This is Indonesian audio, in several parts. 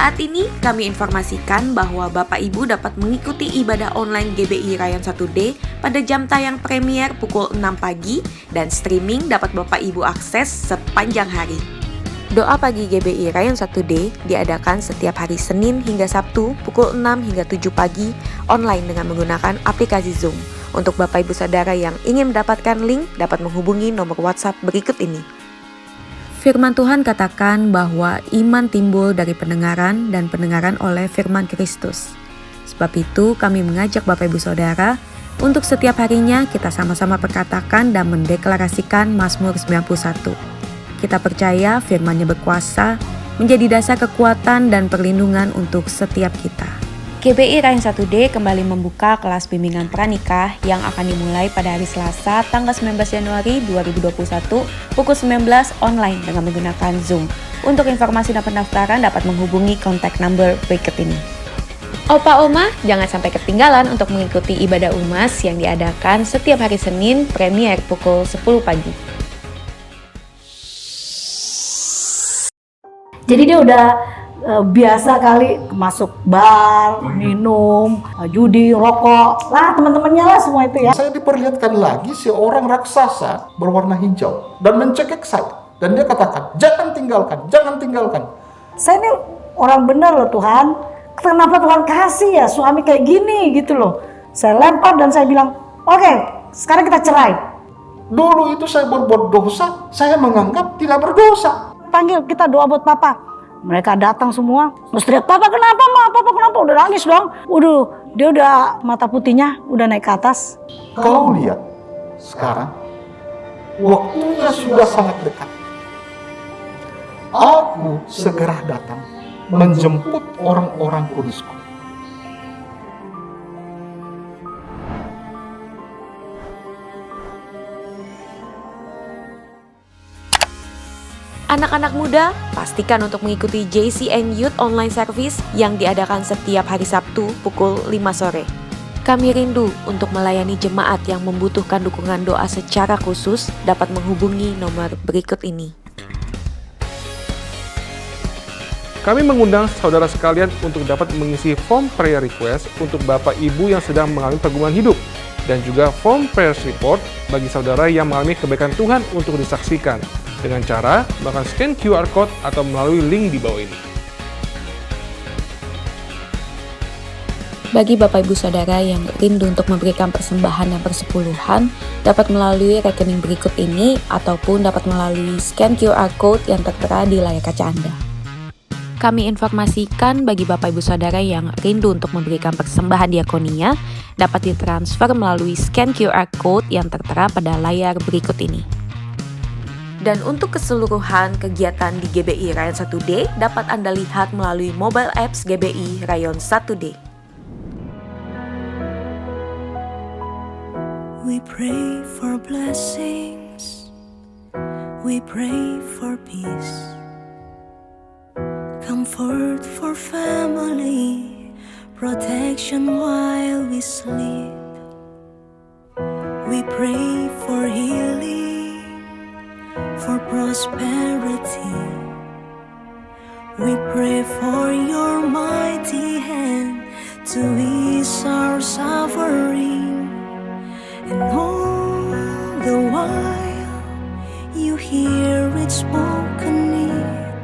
Saat ini kami informasikan bahwa Bapak Ibu dapat mengikuti ibadah online GBI Rayon 1D pada jam tayang premier pukul 6 pagi dan streaming dapat Bapak Ibu akses sepanjang hari. Doa pagi GBI Rayon 1D diadakan setiap hari Senin hingga Sabtu pukul 6 hingga 7 pagi online dengan menggunakan aplikasi Zoom. Untuk Bapak Ibu Saudara yang ingin mendapatkan link dapat menghubungi nomor WhatsApp berikut ini. Firman Tuhan katakan bahwa iman timbul dari pendengaran dan pendengaran oleh firman Kristus. Sebab itu kami mengajak Bapak Ibu Saudara untuk setiap harinya kita sama-sama perkatakan dan mendeklarasikan Mazmur 91. Kita percaya firman-Nya berkuasa menjadi dasar kekuatan dan perlindungan untuk setiap kita. GBI Rayon 1D kembali membuka kelas bimbingan pranikah yang akan dimulai pada hari Selasa tanggal 19 Januari 2021 pukul 19 online dengan menggunakan Zoom. Untuk informasi dan pendaftaran dapat menghubungi kontak number berikut ini. Opa Oma, jangan sampai ketinggalan untuk mengikuti ibadah UMAS yang diadakan setiap hari Senin premier pukul 10 pagi. Jadi dia udah biasa kali masuk bar, minum, judi, rokok, lah teman-temannya lah semua itu ya. Saya diperlihatkan lagi seorang raksasa berwarna hijau dan mencekik saya. Dan dia katakan, jangan tinggalkan, jangan tinggalkan. Saya ini orang benar loh Tuhan, kenapa Tuhan kasih ya suami kayak gini gitu loh. Saya lempar dan saya bilang, oke, sekarang kita cerai. Dulu itu saya berbuat dosa, saya menganggap tidak berdosa. Panggil, kita doa buat papa. Mereka datang semua, terus teriak, papa kenapa ma, papa kenapa, udah nangis dong. Dia udah mata putihnya udah naik ke atas. Kau lihat, sekarang waktunya sudah sangat dekat. Aku segera datang menjemput orang-orang kudusku. Anak-anak muda, pastikan untuk mengikuti JCN Youth Online Service yang diadakan setiap hari Sabtu pukul 5 sore. Kami rindu untuk melayani jemaat yang membutuhkan dukungan doa secara khusus dapat menghubungi nomor berikut ini. Kami mengundang saudara sekalian untuk dapat mengisi form prayer request untuk Bapak Ibu yang sedang mengalami pergumulan hidup dan juga form prayer report bagi saudara yang mengalami kebaikan Tuhan untuk disaksikan dengan cara melakukan scan QR code atau melalui link di bawah ini. Bagi Bapak Ibu Saudara yang rindu untuk memberikan persembahan dan persepuluhan, dapat melalui rekening berikut ini ataupun dapat melalui scan QR code yang tertera di layar kaca Anda. Kami informasikan bagi Bapak Ibu Saudara yang rindu untuk memberikan persembahan diakonia, dapat ditransfer melalui scan QR code yang tertera pada layar berikut ini. Dan untuk keseluruhan kegiatan di GBI Rayon 1D dapat Anda lihat melalui mobile apps GBI Rayon 1D. We pray for blessings, we pray for peace, comfort for family, protection while we sleep. We pray for healing, for prosperity. We pray for your mighty hand to ease our suffering. And all the while you hear it spoken need,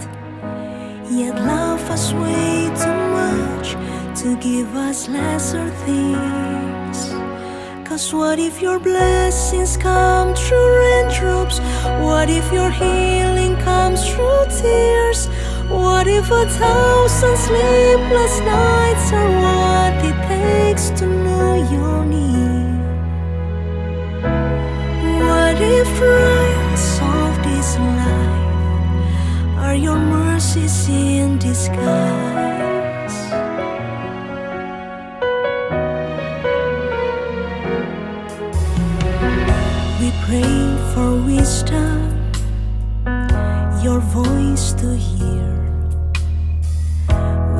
yet love us way too much to give us lesser things. Cause what if your blessings come through raindrops? What if your healing comes through tears? What if 1,000 sleepless nights are what it takes to know your need? What if trials of this life are your mercies in disguise? We pray for wisdom, your voice to hear.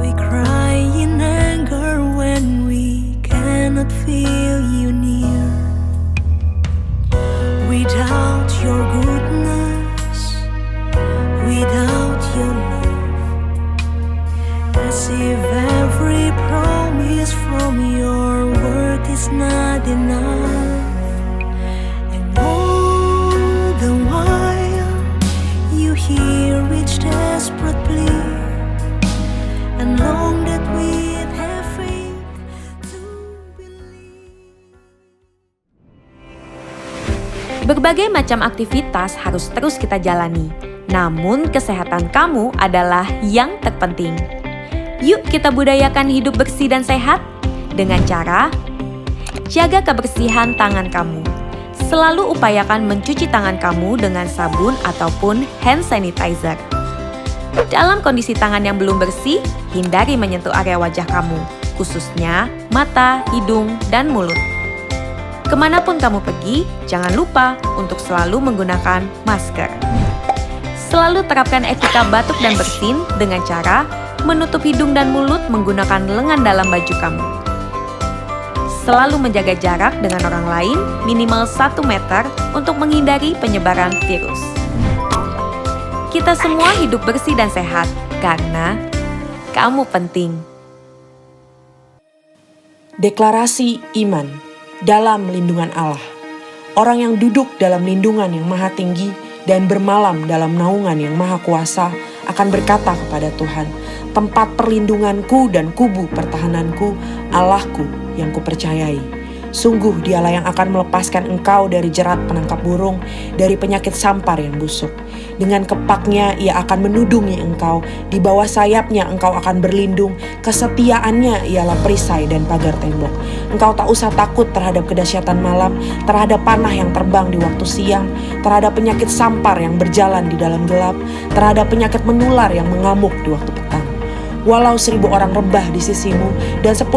We cry in anger when we cannot feel you near. Without your goodness, without your love, as is not enough. And all the while you hear each desperate plea, and long that we'd have faith to believe. Berbagai macam aktivitas harus terus kita jalani, namun kesehatan kamu adalah yang terpenting. Yuk kita budayakan hidup bersih dan sehat dengan cara jaga kebersihan tangan kamu. Selalu upayakan mencuci tangan kamu dengan sabun ataupun hand sanitizer. Dalam kondisi tangan yang belum bersih, hindari menyentuh area wajah kamu, khususnya mata, hidung, dan mulut. Kemanapun kamu pergi, jangan lupa untuk selalu menggunakan masker. Selalu terapkan etika batuk dan bersin dengan cara menutup hidung dan mulut menggunakan lengan dalam baju kamu. Selalu menjaga jarak dengan orang lain minimal 1 meter untuk menghindari penyebaran virus. Kita semua hidup bersih dan sehat karena kamu penting. Deklarasi iman dalam lindungan Allah. Orang yang duduk dalam lindungan yang maha tinggi dan bermalam dalam naungan yang maha kuasa akan berkata kepada Tuhan, tempat perlindunganku dan kubu pertahananku, Allahku yang kupercayai. Sungguh dialah yang akan melepaskan engkau dari jerat penangkap burung, dari penyakit sampar yang busuk. Dengan kepaknya ia akan menudungi engkau, di bawah sayapnya engkau akan berlindung, kesetiaannya ialah perisai dan pagar tembok. Engkau tak usah takut terhadap kedahsyatan malam, terhadap panah yang terbang di waktu siang, terhadap penyakit sampar yang berjalan di dalam gelap, terhadap penyakit menular yang mengamuk di waktu petang. Walau 1000 orang rebah di sisimu dan 10.000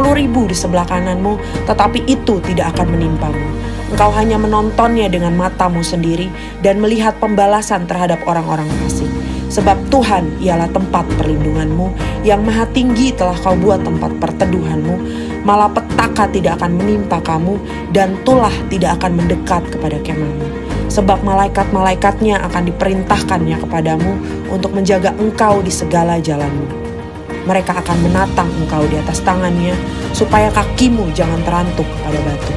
di sebelah kananmu, tetapi itu tidak akan menimpamu. Engkau hanya menontonnya dengan matamu sendiri dan melihat pembalasan terhadap orang-orang fasik. Sebab Tuhan ialah tempat perlindunganmu, yang maha tinggi telah kau buat tempat perteduhanmu. Malapetaka tidak akan menimpa kamu dan tulah tidak akan mendekat kepada kemahmu. Sebab malaikat-malaikatnya akan diperintahkannya kepadamu untuk menjaga engkau di segala jalanmu. Mereka akan menatang engkau di atas tangannya, supaya kakimu jangan terantuk pada batu.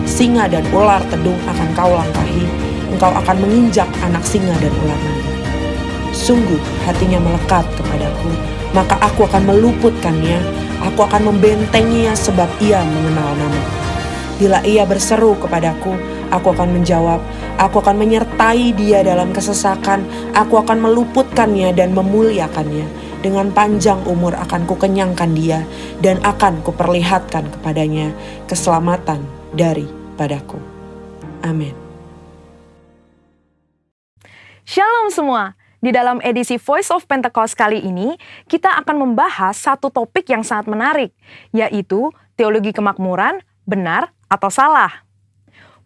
Singa dan ular tedung akan kau langkahi, engkau akan menginjak anak singa dan ular naga. Sungguh hatinya melekat kepadaku, maka aku akan meluputkannya, aku akan membentenginya sebab ia mengenal namaku. Bila ia berseru kepadaku, aku akan menjawab, aku akan menyertai dia dalam kesesakan, aku akan meluputkannya dan memuliakannya. Dengan panjang umur akan kukenyangkan dia dan akan kuperlihatkan kepadanya keselamatan daripadaku. Amin. Shalom semua. Di dalam edisi Voice of Pentecost kali ini, kita akan membahas satu topik yang sangat menarik, yaitu teologi kemakmuran, benar atau salah.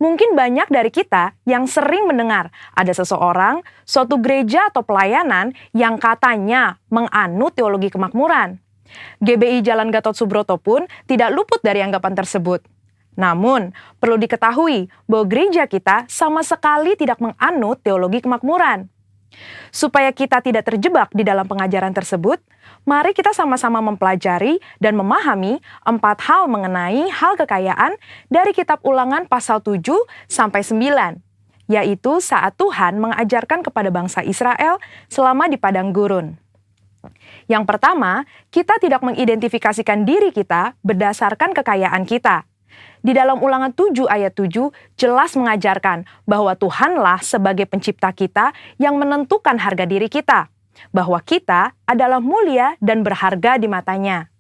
Mungkin banyak dari kita yang sering mendengar ada seseorang, suatu gereja atau pelayanan yang katanya menganut teologi kemakmuran. GBI Jalan Gatot Subroto pun tidak luput dari anggapan tersebut. Namun, perlu diketahui bahwa gereja kita sama sekali tidak menganut teologi kemakmuran. Supaya kita tidak terjebak di dalam pengajaran tersebut, mari kita sama-sama mempelajari dan memahami 4 hal mengenai hal kekayaan dari kitab Ulangan pasal 7 sampai 9, yaitu saat Tuhan mengajarkan kepada bangsa Israel selama di padang gurun. Yang pertama, kita tidak mengidentifikasikan diri kita berdasarkan kekayaan kita. Di dalam Ulangan 7 ayat 7 jelas mengajarkan bahwa Tuhanlah sebagai pencipta kita yang menentukan harga diri kita, bahwa kita adalah mulia dan berharga di matanya.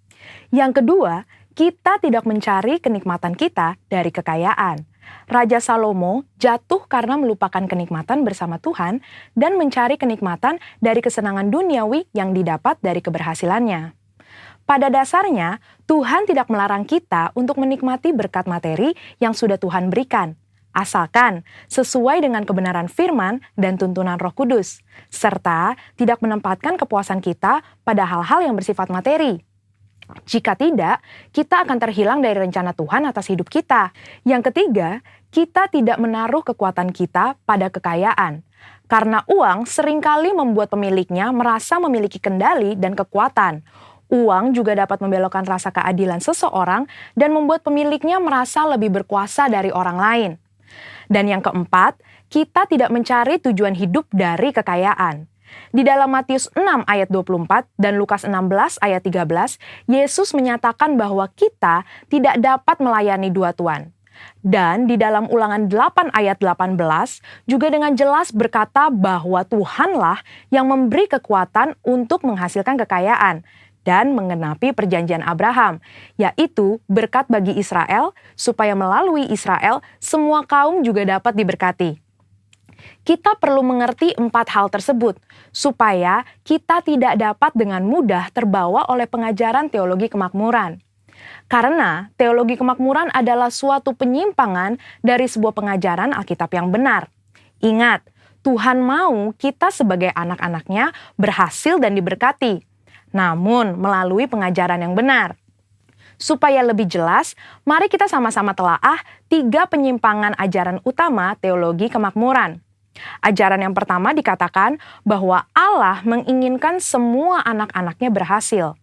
Yang kedua, kita tidak mencari kenikmatan kita dari kekayaan. Raja Salomo jatuh karena melupakan kenikmatan bersama Tuhan dan mencari kenikmatan dari kesenangan duniawi yang didapat dari keberhasilannya. Pada dasarnya, Tuhan tidak melarang kita untuk menikmati berkat materi yang sudah Tuhan berikan, asalkan sesuai dengan kebenaran firman dan tuntunan Roh Kudus, serta tidak menempatkan kepuasan kita pada hal-hal yang bersifat materi. Jika tidak, kita akan terhilang dari rencana Tuhan atas hidup kita. Yang ketiga, kita tidak menaruh kekuatan kita pada kekayaan, karena uang seringkali membuat pemiliknya merasa memiliki kendali dan kekuatan. Uang juga dapat membelokkan rasa keadilan seseorang dan membuat pemiliknya merasa lebih berkuasa dari orang lain. Dan yang keempat, kita tidak mencari tujuan hidup dari kekayaan. Di dalam Matius 6 ayat 24 dan Lukas 16 ayat 13, Yesus menyatakan bahwa kita tidak dapat melayani dua tuan. Dan di dalam Ulangan 8 ayat 18 juga dengan jelas berkata bahwa Tuhanlah yang memberi kekuatan untuk menghasilkan kekayaan dan menggenapi perjanjian Abraham, yaitu berkat bagi Israel supaya melalui Israel semua kaum juga dapat diberkati. Kita perlu mengerti 4 hal tersebut supaya kita tidak dapat dengan mudah terbawa oleh pengajaran teologi kemakmuran. Karena teologi kemakmuran adalah suatu penyimpangan dari sebuah pengajaran Alkitab yang benar. Ingat, Tuhan mau kita sebagai anak-anaknya berhasil dan diberkati, namun melalui pengajaran yang benar. Supaya lebih jelas, mari kita sama-sama telaah 3 penyimpangan ajaran utama teologi kemakmuran. Ajaran yang pertama dikatakan bahwa Allah menginginkan semua anak-anaknya berhasil.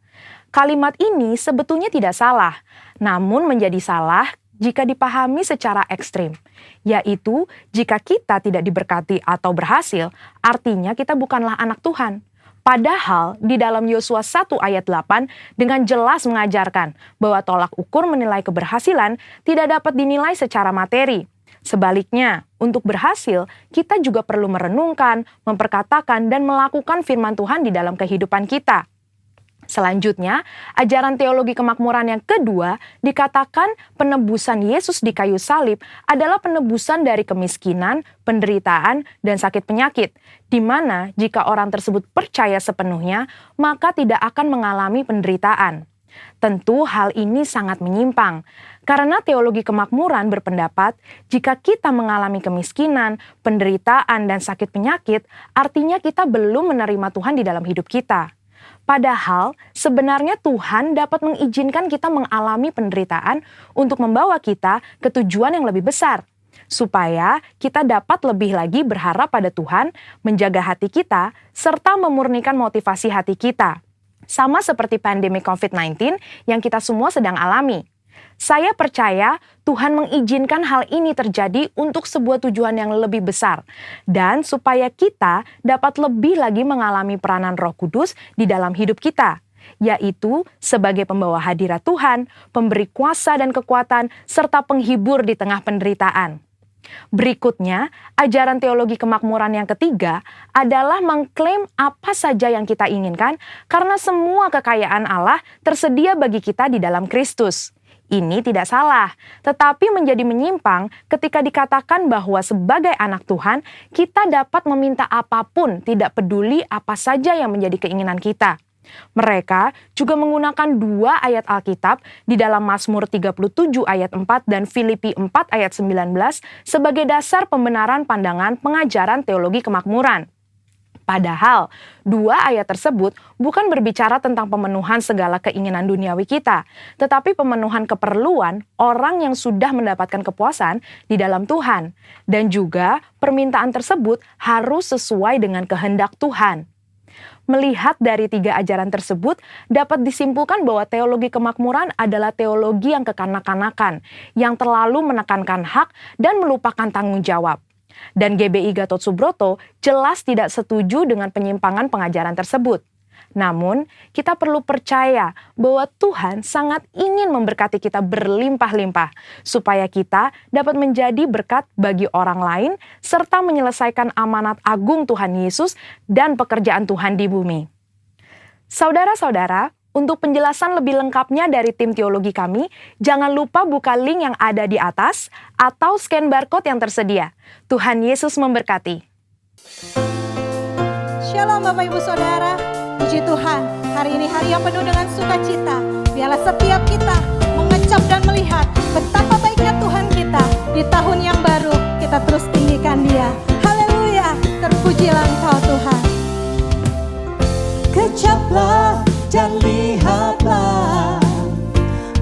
Kalimat ini sebetulnya tidak salah, namun menjadi salah jika dipahami secara ekstrim, yaitu jika kita tidak diberkati atau berhasil, artinya kita bukanlah anak Tuhan. Padahal di dalam Yosua 1 ayat 8 dengan jelas mengajarkan bahwa tolak ukur menilai keberhasilan tidak dapat dinilai secara materi. Sebaliknya, untuk berhasil, kita juga perlu merenungkan, memperkatakan, dan melakukan firman Tuhan di dalam kehidupan kita. Selanjutnya, ajaran teologi kemakmuran yang kedua dikatakan penebusan Yesus di kayu salib adalah penebusan dari kemiskinan, penderitaan, dan sakit penyakit, di mana jika orang tersebut percaya sepenuhnya, maka tidak akan mengalami penderitaan. Tentu hal ini sangat menyimpang, karena teologi kemakmuran berpendapat jika kita mengalami kemiskinan, penderitaan, dan sakit penyakit, artinya kita belum menerima Tuhan di dalam hidup kita. Padahal sebenarnya Tuhan dapat mengizinkan kita mengalami penderitaan untuk membawa kita ke tujuan yang lebih besar, supaya kita dapat lebih lagi berharap pada Tuhan, menjaga hati kita, serta memurnikan motivasi hati kita. Sama seperti pandemi COVID-19 yang kita semua sedang alami. Saya percaya Tuhan mengizinkan hal ini terjadi untuk sebuah tujuan yang lebih besar dan supaya kita dapat lebih lagi mengalami peranan Roh Kudus di dalam hidup kita, yaitu sebagai pembawa hadirat Tuhan, pemberi kuasa dan kekuatan, serta penghibur di tengah penderitaan. Berikutnya, ajaran teologi kemakmuran yang ketiga adalah mengklaim apa saja yang kita inginkan karena semua kekayaan Allah tersedia bagi kita di dalam Kristus. Ini tidak salah, tetapi menjadi menyimpang ketika dikatakan bahwa sebagai anak Tuhan, kita dapat meminta apapun, tidak peduli apa saja yang menjadi keinginan kita. Mereka juga menggunakan 2 ayat Alkitab di dalam Mazmur 37 ayat 4 dan Filipi 4 ayat 19 sebagai dasar pembenaran pandangan pengajaran teologi kemakmuran. Padahal, 2 ayat tersebut bukan berbicara tentang pemenuhan segala keinginan duniawi kita, tetapi pemenuhan keperluan orang yang sudah mendapatkan kepuasan di dalam Tuhan. Dan juga permintaan tersebut harus sesuai dengan kehendak Tuhan. Melihat dari 3 ajaran tersebut, dapat disimpulkan bahwa teologi kemakmuran adalah teologi yang kekanak-kanakan, yang terlalu menekankan hak dan melupakan tanggung jawab. Dan GBI Gatot Subroto jelas tidak setuju dengan penyimpangan pengajaran tersebut. Namun, kita perlu percaya bahwa Tuhan sangat ingin memberkati kita berlimpah-limpah, supaya kita dapat menjadi berkat bagi orang lain, serta menyelesaikan amanat agung Tuhan Yesus dan pekerjaan Tuhan di bumi. Saudara-saudara, untuk penjelasan lebih lengkapnya dari tim teologi kami, jangan lupa buka link yang ada di atas atau scan barcode yang tersedia. Tuhan Yesus memberkati. Shalom Bapak Ibu Saudara, puji Tuhan, hari ini hari yang penuh dengan sukacita. Biarlah setiap kita mengecap dan melihat betapa baiknya Tuhan kita. Di tahun yang baru kita terus tinggikan Dia. Haleluya, terpujilah Engkau Tuhan. Kecaplah dan lihatlah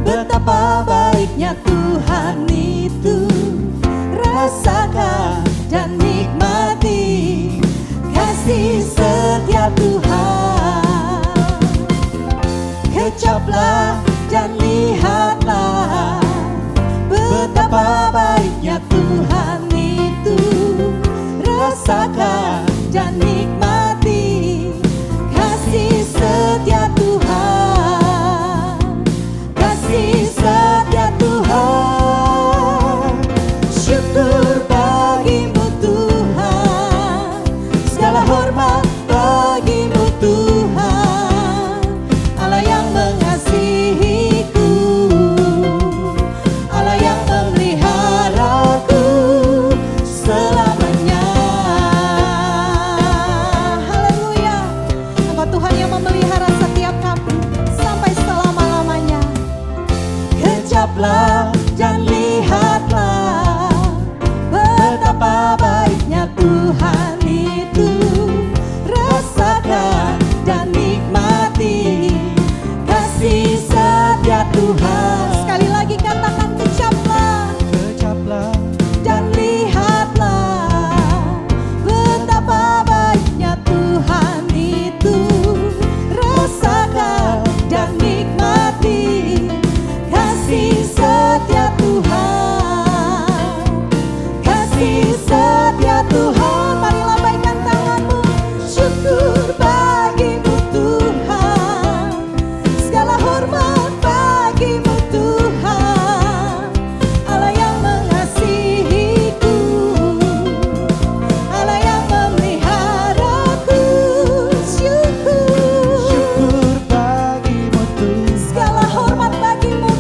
betapa baiknya Tuhan itu. Rasakan dan nikmati kasih setia Tuhan. Tuhan itu, rasakan dan nikmati kasih setia Tuhan, kasih setia Tuhan. Syukur bagimu Tuhan, segala hormat bagimu Tuhan, Allah yang mengasihiku, Allah yang memeliharaku selamanya. Haleluya, Engkau Tuhan yang memelihara setiap kami sampai selama-lamanya. Kejaplah dan lihatlah betapa baiknya Tuhan itu, rasakan dan nikmati kasih setia Tuhan. Sekali lagi katakan, kejaplah dan lihatlah betapa baiknya Tuhan itu, rasakan dan nikmati kasih setia Tuhan, kasih setia Tuhan. Mari lambaikan tanganmu, syukur bagimu Tuhan, segala hormat bagimu Tuhan, Allah yang mengasihiku, Allah yang memeliharaku. Syukur bagimu Tuhan, segala hormat bagimu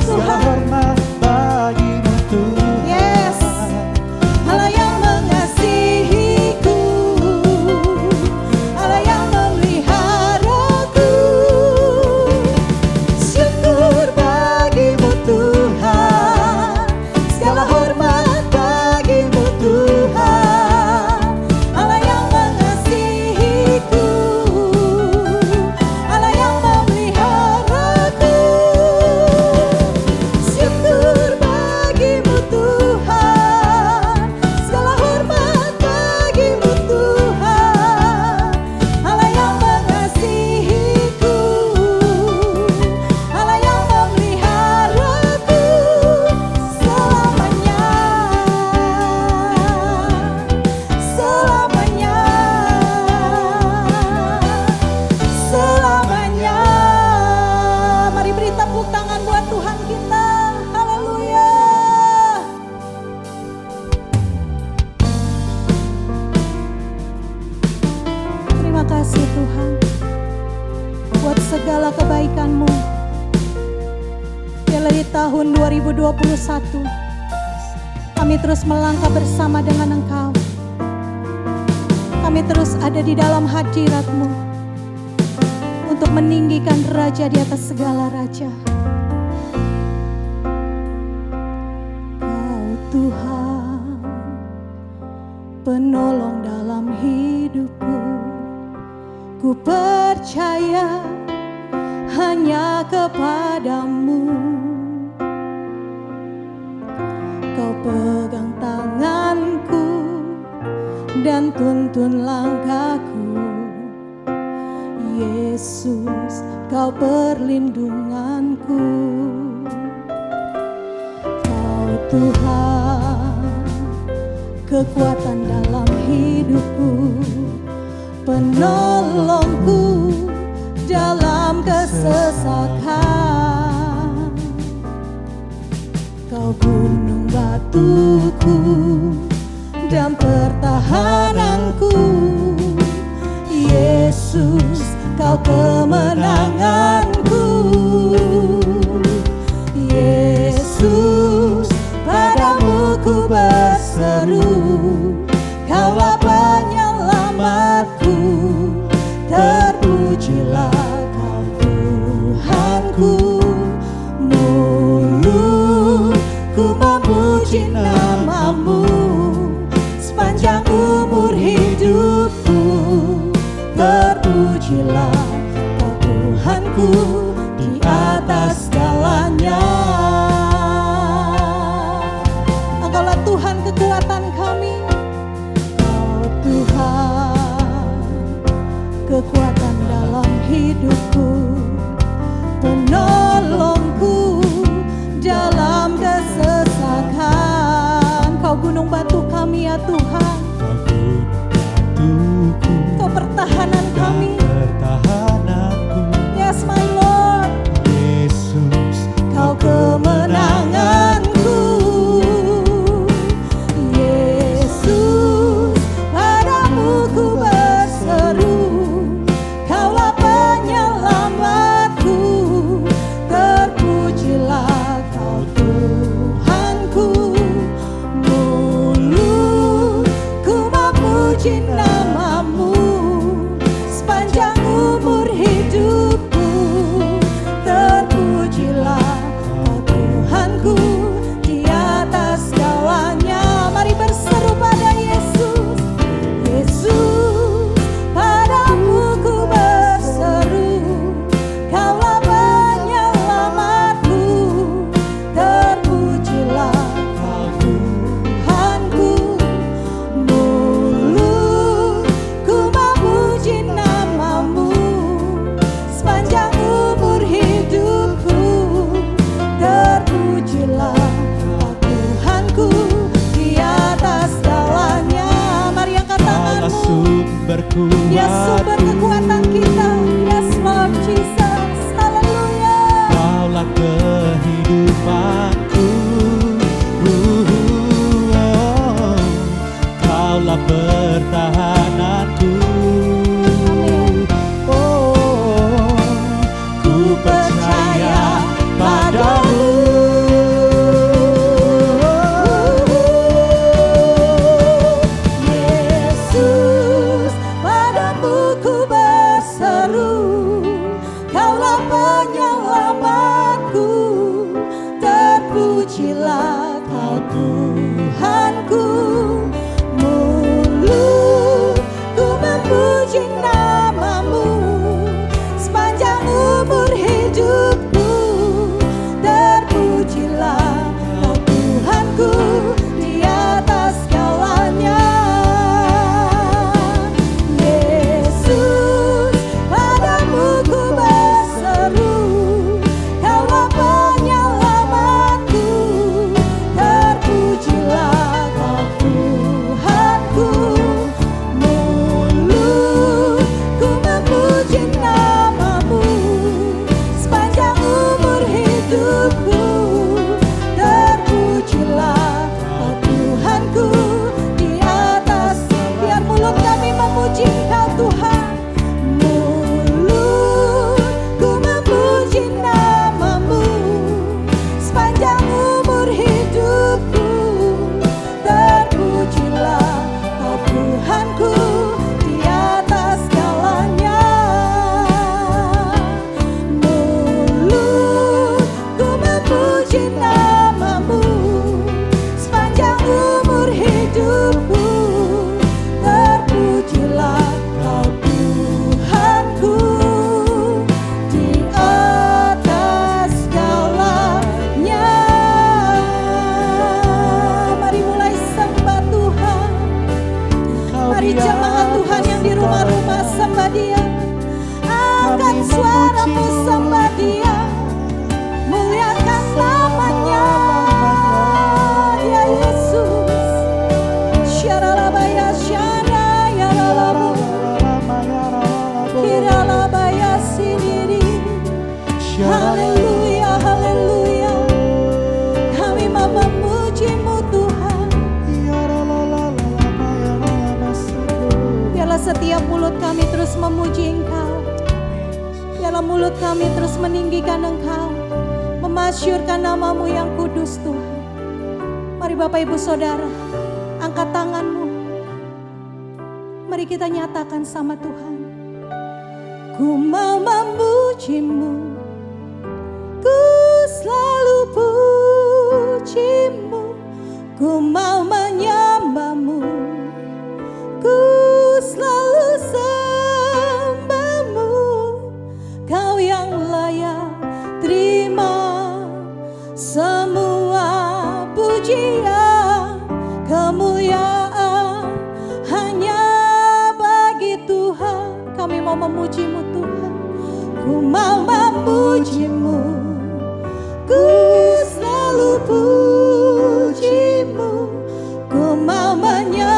Tuhan. Yes, Allah yang mengasihiku, Allah yang memeliharaku. Syukur bagimu Tuhan, segala hormat bagimu Tuhan, Allah yang mengasihiku, Allah yang memeliharaku. Syukur bagimu Tuhan, segala hormat bagimu Tuhan, Allah yang mengasihiku, Allah yang memeliharaku selamanya, selamanya, selamanya. Mari beri tepuk tangan buat Tuhan kita. Haleluya. Terima kasih Tuhan buat segala kebaikan-Mu. Biarlah di tahun 2021 kami terus melangkah bersama dengan Engkau. Kami terus ada di dalam hadirat-Mu untuk meninggikan Raja di atas segala raja. Kau Tuhan, penolong dalam hidupku. Ku percaya hanya kepadamu. Kau pegang tanganku dan tuntun langkahku. Yesus, Kau perlindunganku. Kau Tuhan, kekuatan dalam hidupku, penolongku dalam kesesakan. Kau gunung batuku dan pertahananku. Yesus, Kau kemenanganku. Yesus, padamu ku berseru. Kaulah penyelamatku, terpujilah Kau Tuhanku. Mulutku memuji nama-Mu sepanjang umur hidupku. Terpujilah Kau Tuhanku di atas segalanya. Engkaulah Tuhan kekuatan kami. Kau Tuhan, kekuatan dalam hidupku, penolongku dalam kesesakan. Kau gunung ya Tuhan. Kau pertahanan kami. Yes my Lord. Yesus, Kau kemenanganku. Yesus, padamu ku berseru. Kaulah penyelamatku. Terpujilah Kau Tuhanku. Mulutku memuji namamu sepanjang umur hidupku. Terpujilah Kau Tuhanku di atas segalanya. Mari berseru pada Yesus. Yesus, padamu ku berseru. Kaulah penyelamatku. Terpujilah Kau Tuhanku. Mulutku memuji namamu sepanjang umur hidupku. Terpujilah Kau Tuhanku di atas segalanya. Mari angkat Kaulah tanganmu. sumberku, Dia sumber kekuatan kita. Yes Lord Jesus. Haleluya. Kaulah kehidupanku. Kaulah pertahananku. Ku percaya padamu. Yesus, padamu ku berseru. Kaulah penyelamatku. Terpujilah Kau Tuhanku. Mulutku memuji namamu sepanjang umur hidupku. Terpujilah Kau Tuhanku di atas segalanya. Yesus, padamu ku berseru. Kaulah penyelamatku. Terpujilah Kau Tuhanku. Mulutku memuji namamu sepanjang umur hidupku. Terpujilah Kau Tuhanku di atas. Biar mulut kami memuji Engkau Tuhan. Mulutku memuji namamu sepanjang umur hidupku. Terpujilah Kau Tuhanku di atas segalanya. Mulutku memuji namamu sepanjang umur hidupku. Terpujilah Kau Tuhanku di atas segalanya. Mari mulai sembah Tuhan. Mari jemaat Tuhan yang di rumah-rumah sembah Dia. Angkat suaramu sembah Dia. Muliakan namanya. Ya Yesus. Syaralabaya syana ya lalabu. Kiralabaya sindiri. Haleluya, haleluya. Kami mau memuji-Mu Tuhan. Biarlah setiap mulut kami terus memuji Engkau. Biarlah mulut kami terus meninggikan Engkau, memasyurkan nama-Mu yang kudus Tuhan. Mari Bapak Ibu Saudara, angkat tanganmu. Mari kita nyatakan sama Tuhan. Ku mau memuji-Mu, ku selalu puji-Mu, ku mau menyembah-Mu, ku selalu sembah-Mu. Kau yang layak terima semua pujian, kemuliaan hanya bagi Tuhan. Kami mau memuji-Mu Tuhan. Ku mau memuji-Mu, ku selalu puji-Mu, ku mau menyembah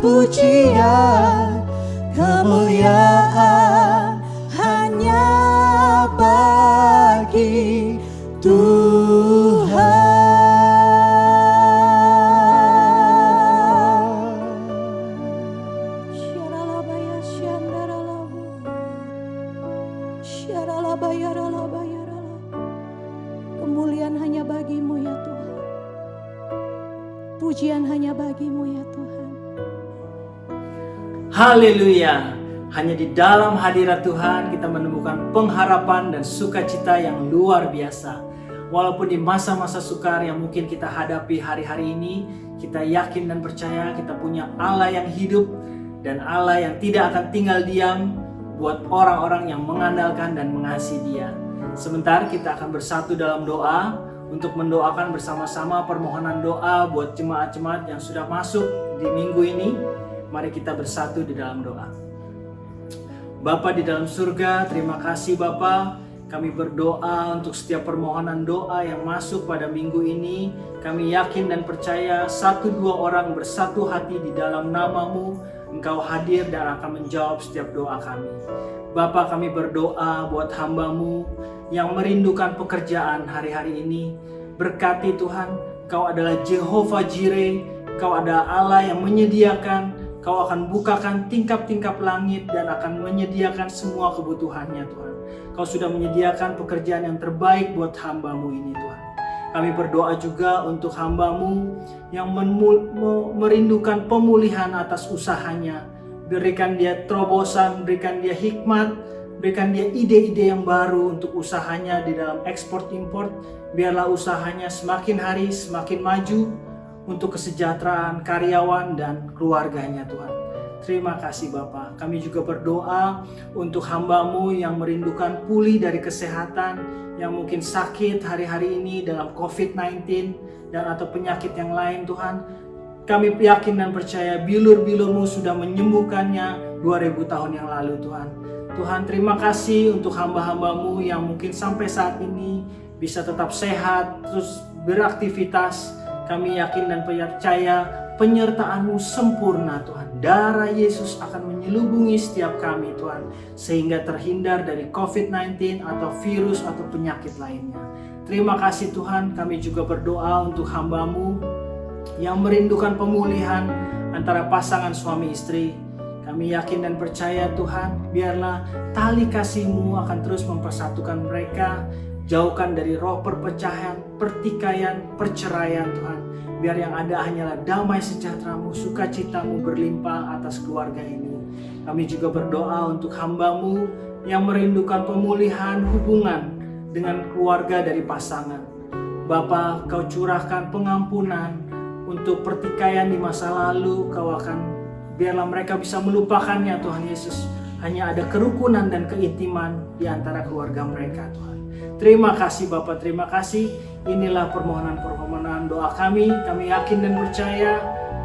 pujian, kemuliaan hanya bagi Tuhan. Kemuliaan hanya bagimu ya Tuhan. Pujian hanya bagimu ya Tuhan. Haleluya. Hanya di dalam hadirat Tuhan kita menemukan pengharapan dan sukacita yang luar biasa. Walaupun di masa-masa sukar yang mungkin kita hadapi hari-hari ini, kita yakin dan percaya kita punya Allah yang hidup dan Allah yang tidak akan tinggal diam buat orang-orang yang mengandalkan dan mengasihi Dia. Sebentar kita akan bersatu dalam doa untuk mendoakan bersama-sama permohonan doa buat jemaat-jemaat yang sudah masuk di minggu ini. Mari kita bersatu di dalam doa. Bapa di dalam surga, terima kasih Bapa. Kami berdoa untuk setiap permohonan doa yang masuk pada minggu ini. Kami yakin dan percaya 1-2 orang bersatu hati di dalam nama-Mu. Engkau hadir dan akan menjawab setiap doa kami. Bapa, kami berdoa buat hamba-Mu yang merindukan pekerjaan hari-hari ini. Berkati Tuhan, Kau adalah Jehovah Jireh. Kau adalah Allah yang menyediakan. Kau akan bukakan tingkap-tingkap langit dan akan menyediakan semua kebutuhannya Tuhan. Kau sudah menyediakan pekerjaan yang terbaik buat hamba-Mu ini Tuhan. Kami berdoa juga untuk hamba-Mu yang merindukan pemulihan atas usahanya. Berikan dia terobosan, berikan dia hikmat, berikan dia ide-ide yang baru untuk usahanya di dalam ekspor-import. Biarlah usahanya semakin hari semakin maju untuk kesejahteraan karyawan dan keluarganya Tuhan. Terima kasih Bapa. Kami juga berdoa untuk hamba-Mu yang merindukan pulih dari kesehatan, yang mungkin sakit hari-hari ini dalam COVID-19 dan atau penyakit yang lain Tuhan. Kami yakin dan percaya bilur-bilur-Mu sudah menyembuhkannya 2000 tahun yang lalu Tuhan. Tuhan, terima kasih untuk hamba-hamba-Mu yang mungkin sampai saat ini bisa tetap sehat, terus beraktivitas. Kami yakin dan percaya penyertaan-Mu sempurna Tuhan. Darah Yesus akan menyelubungi setiap kami Tuhan, sehingga terhindar dari COVID-19 atau virus atau penyakit lainnya. Terima kasih Tuhan. Kami juga berdoa untuk hamba-Mu yang merindukan pemulihan antara pasangan suami istri. Kami yakin dan percaya Tuhan, biarlah tali kasih-Mu akan terus mempersatukan mereka. Jauhkan dari roh perpecahan, pertikaian, perceraian Tuhan. Biar yang ada hanyalah damai sejahtera-Mu, sukacita-Mu berlimpah atas keluarga ini. Kami juga berdoa untuk hamba-Mu yang merindukan pemulihan hubungan dengan keluarga dari pasangan. Bapa, Kau curahkan pengampunan untuk pertikaian di masa lalu. Kau akan biarlah mereka bisa melupakannya Tuhan Yesus. Hanya ada kerukunan dan keintiman di antara keluarga mereka Tuhan. Terima kasih Bapak, terima kasih. Inilah permohonan-permohonan doa kami. Kami yakin dan percaya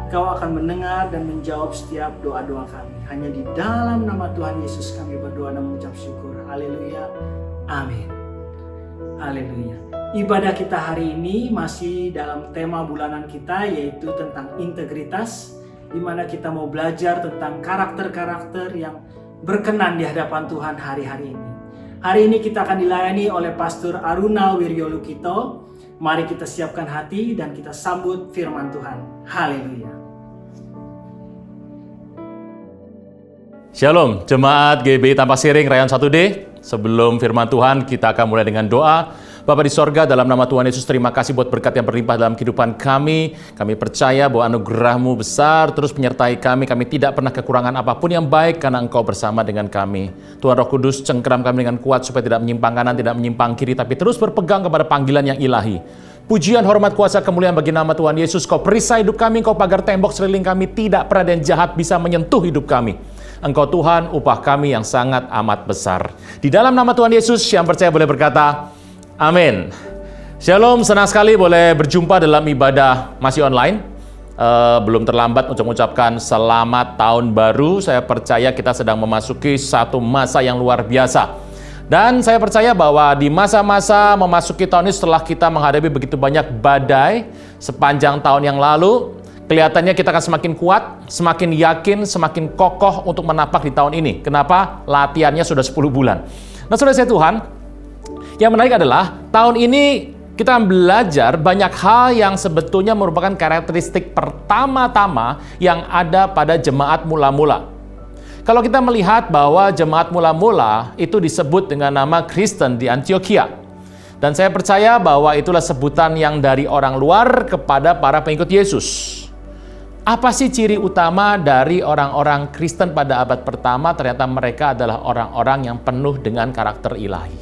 Kau akan mendengar dan menjawab setiap doa-doa kami. Hanya di dalam nama Tuhan Yesus kami berdoa dan mengucap syukur. Haleluya. Amin. Haleluya. Ibadah kita hari ini masih dalam tema bulanan kita, yaitu tentang integritas, di mana kita mau belajar tentang karakter-karakter yang berkenan di hadapan Tuhan hari-hari ini. Hari ini kita akan dilayani oleh Pastor Aruna Wiryolukito. Mari kita siapkan hati dan kita sambut firman Tuhan. Haleluya. Shalom, Jemaat GBI Tampah Siring Rayon 1D. Sebelum firman Tuhan, kita akan mulai dengan doa. Bapa di sorga, dalam nama Tuhan Yesus, terima kasih buat berkat yang berlimpah dalam kehidupan kami. Kami percaya bahwa anugerah-Mu besar terus menyertai kami. Kami tidak pernah kekurangan apapun yang baik karena Engkau bersama dengan kami. Tuhan Roh Kudus, cengkeram kami dengan kuat supaya tidak menyimpang kanan, tidak menyimpang kiri, tapi terus berpegang kepada panggilan yang ilahi. Pujian, hormat, kuasa, kemuliaan bagi nama Tuhan Yesus. Kau perisai hidup kami, Kau pagar tembok sekeliling kami. Tidak pernah ada yang jahat bisa menyentuh hidup kami. Engkau Tuhan, upah kami yang sangat amat besar. Di dalam nama Tuhan Yesus, yang percaya boleh berkata, amin. Shalom, senang sekali boleh berjumpa dalam ibadah masih online. Belum terlambat untuk mengucapkan selamat tahun baru. Saya percaya kita sedang memasuki satu masa yang luar biasa. Dan saya percaya bahwa di masa-masa memasuki tahun ini, setelah kita menghadapi begitu banyak badai sepanjang tahun yang lalu, kelihatannya kita akan semakin kuat, semakin yakin, semakin kokoh untuk menapak di tahun ini. Kenapa? Latihannya sudah 10 bulan. Nah, saudara Tuhan, yang menarik adalah tahun ini kita belajar banyak hal yang sebetulnya merupakan karakteristik pertama-tama yang ada pada jemaat mula-mula. Kalau kita melihat bahwa jemaat mula-mula itu disebut dengan nama Kristen di Antioquia. Dan saya percaya bahwa itulah sebutan yang dari orang luar kepada para pengikut Yesus. Apa sih ciri utama dari orang-orang Kristen pada abad pertama? Ternyata mereka adalah orang-orang yang penuh dengan karakter ilahi.